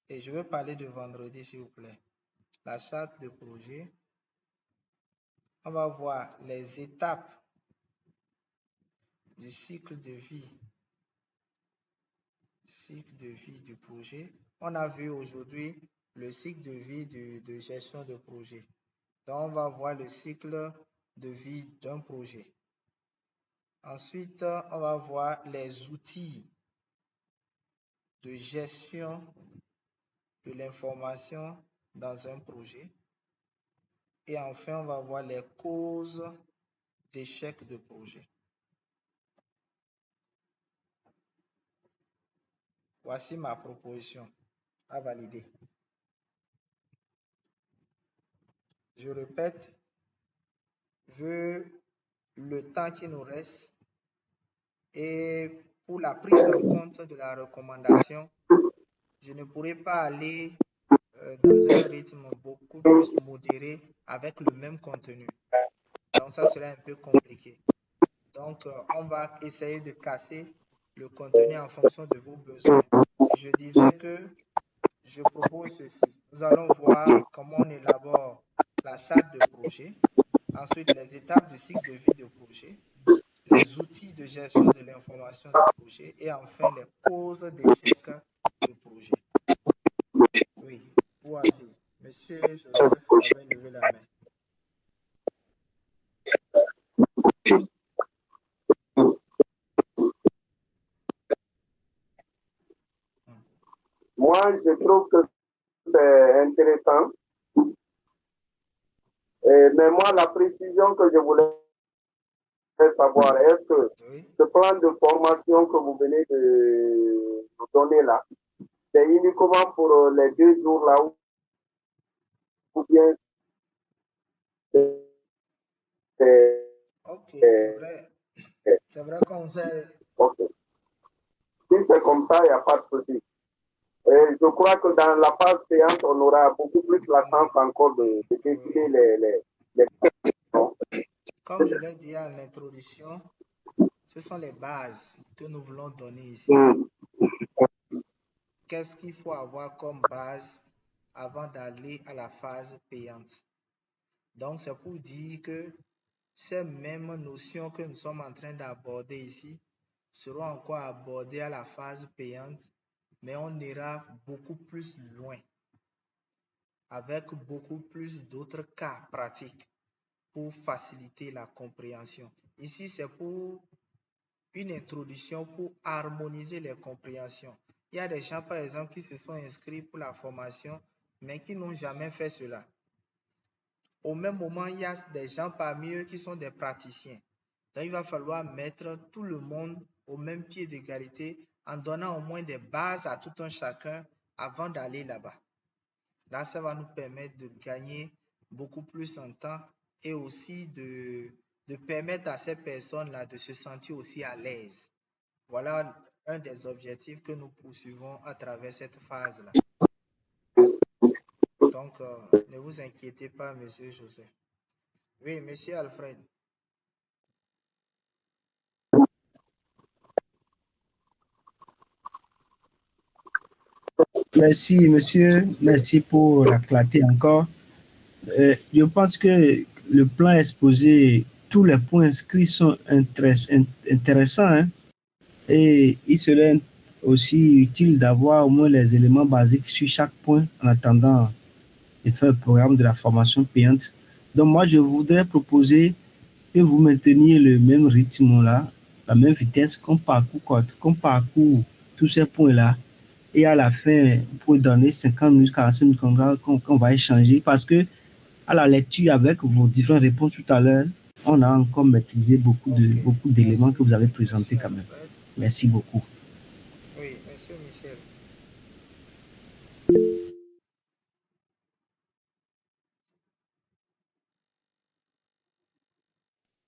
Et je vais parler de vendredi, s'il vous plaît. La charte de projet. On va voir les étapes du cycle de vie du projet. On a vu aujourd'hui le cycle de vie de gestion de projet. Donc, on va voir le cycle de vie d'un projet. Ensuite, on va voir les outils de gestion de l'information dans un projet. Et enfin, on va voir les causes d'échec de projet. Voici ma proposition à valider. Je répète, vu le temps qui nous reste et pour la prise en compte de la recommandation, je ne pourrai pas aller dans un rythme beaucoup plus modéré avec le même contenu. Donc, ça serait un peu compliqué. Donc, on va essayer de casser le contenu en fonction de vos besoins. Et je disais que je propose ceci. Nous allons voir comment on élabore la charte de projet, ensuite les étapes du cycle de vie de projet, les outils de gestion de l'information de projet et enfin les causes d'échec de projet. Oui, pour aller. Monsieur Joseph avait levé la main. Moi, je trouve que c'est intéressant. Mais moi, la précision que je voulais savoir, est-ce que ce plan de formation que vous venez de nous donner là, c'est uniquement pour les 2 jours là ou bien Ok, c'est vrai. C'est vrai qu'on sait. Ok. Si c'est comme ça, il n'y a pas de souci. Je crois que dans la phase séance, on aura beaucoup plus la chance encore de décider les questions. Comme je l'ai dit en introduction, ce sont les bases que nous voulons donner ici. Qu'est-ce qu'il faut avoir comme base avant d'aller à la phase payante? Donc, c'est pour dire que ces mêmes notions que nous sommes en train d'aborder ici seront encore abordées à la phase payante, mais on ira beaucoup plus loin, avec beaucoup plus d'autres cas pratiques pour faciliter la compréhension. Ici, c'est pour une introduction pour harmoniser les compréhensions. Il y a des gens, par exemple, qui se sont inscrits pour la formation, mais qui n'ont jamais fait cela. Au même moment, il y a des gens parmi eux qui sont des praticiens. Donc, il va falloir mettre tout le monde au même pied d'égalité en donnant au moins des bases à tout un chacun avant d'aller là-bas. Là, ça va nous permettre de gagner beaucoup plus en temps et aussi de permettre à ces personnes-là de se sentir aussi à l'aise. Voilà un des objectifs que nous poursuivons à travers cette phase-là. Donc, ne vous inquiétez pas, Monsieur Joseph. Oui, Monsieur Alfred. Merci, monsieur. Merci pour la clarté encore. Je pense que le plan exposé, tous les points inscrits sont intéressants. Hein? Et il serait aussi utile d'avoir au moins les éléments basiques sur chaque point en attendant de faire le programme de la formation payante. Donc moi, je voudrais proposer que vous mainteniez le même rythme là, la même vitesse qu'on parcourt tous ces points-là. Et à la fin, pour donner 50 minutes, 45 minutes qu'on va échanger, parce que à la lecture avec vos différentes réponses tout à l'heure, on a encore maîtrisé beaucoup d'éléments que vous avez présentés quand même. Merci beaucoup. Oui,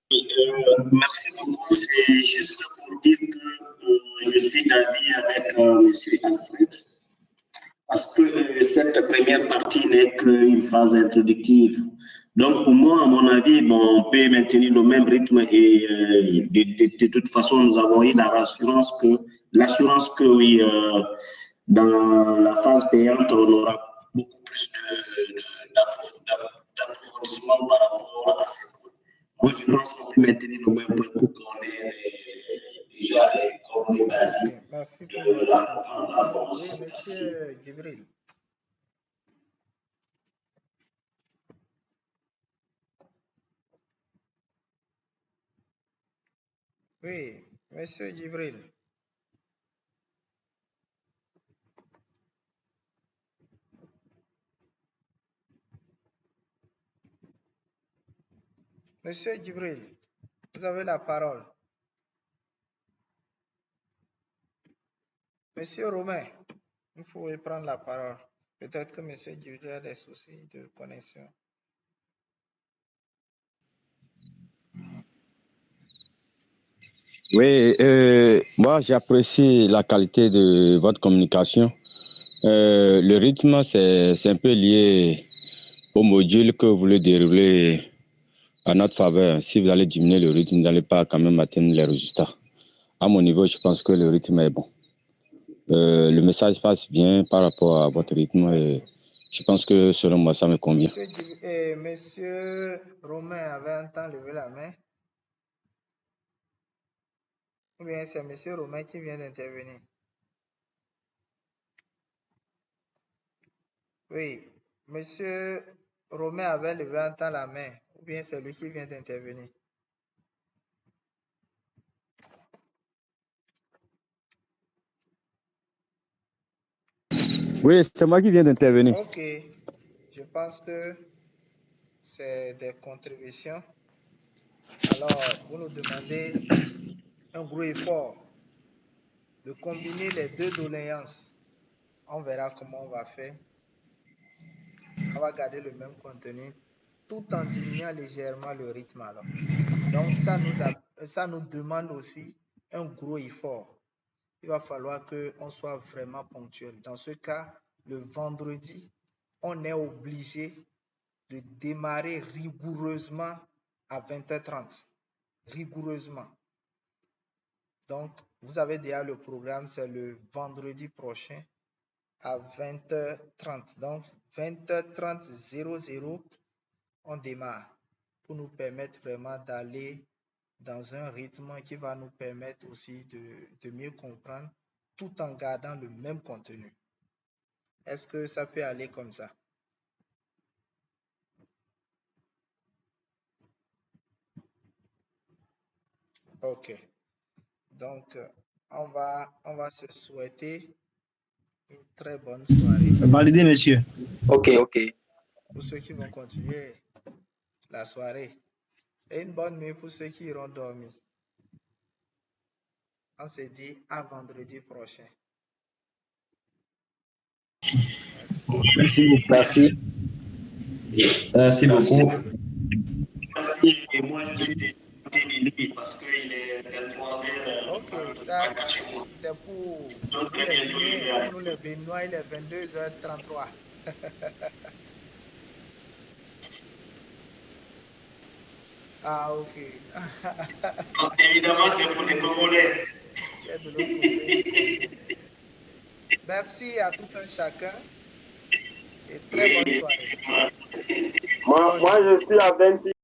Merci beaucoup. C'est juste pour dire que je suis d'avis avec M. Alfred. Parce que cette première partie n'est qu'une phase introductive. Donc, pour moi, à mon avis, bon, on peut maintenir le même rythme et de toute façon, nous avons eu l'assurance que oui, dans la phase payante, on aura beaucoup plus d'approfondissement par rapport à ces points. Moi, je pense qu'on peut maintenir le même point pour qu'on ait déjà des coordonnées basiques. Merci pour votre contribution. Oui, monsieur Djibril. Oui, monsieur Djibril. Monsieur Djibril, vous avez la parole. Monsieur Romain, vous pouvez prendre la parole. Peut-être que monsieur Djibril a des soucis de connexion. Oui, moi j'apprécie la qualité de votre communication. Le rythme, c'est un peu lié au module que vous voulez dérouler à notre faveur. Si vous allez diminuer le rythme, vous n'allez pas quand même atteindre les résultats. À mon niveau, je pense que le rythme est bon. Le message passe bien par rapport à votre rythme et je pense que selon moi, ça me convient. Monsieur Romain avait un temps levé la main. Ou bien c'est monsieur Romain qui vient d'intervenir? Oui, monsieur Romain avait levé un temps la main. Ou bien c'est lui qui vient d'intervenir? Oui, c'est moi qui viens d'intervenir. Ok, je pense que c'est des contributions. Alors, vous nous demandez un gros effort de combiner les deux doléances. On verra comment on va faire. On va garder le même contenu tout en diminuant légèrement le rythme. Alors. Donc, ça nous demande aussi un gros effort. Il va falloir qu'on soit vraiment ponctuel. Dans ce cas, le vendredi, on est obligé de démarrer rigoureusement à 20h30. Rigoureusement. Donc, vous avez déjà le programme, c'est le vendredi prochain à 20h30. Donc, 20h30, 00, on démarre pour nous permettre vraiment d'aller dans un rythme qui va nous permettre aussi de mieux comprendre tout en gardant le même contenu. Est-ce que ça peut aller comme ça? Ok. Donc, on va se souhaiter une très bonne soirée. Validé, monsieur. Ok. Pour ceux qui vont continuer la soirée. Et une bonne nuit pour ceux qui iront dormir. On se dit à vendredi prochain. Merci beaucoup. Merci beaucoup. Merci. Et moi, je suis désolé parce qu'il est 23h. Ok, ça, c'est pour nous les Béninois, il est 22h33. Ah, ok. Donc, évidemment, c'est pour les Congolais. Merci à tout un chacun et très bonne soirée. Moi, je suis à 28.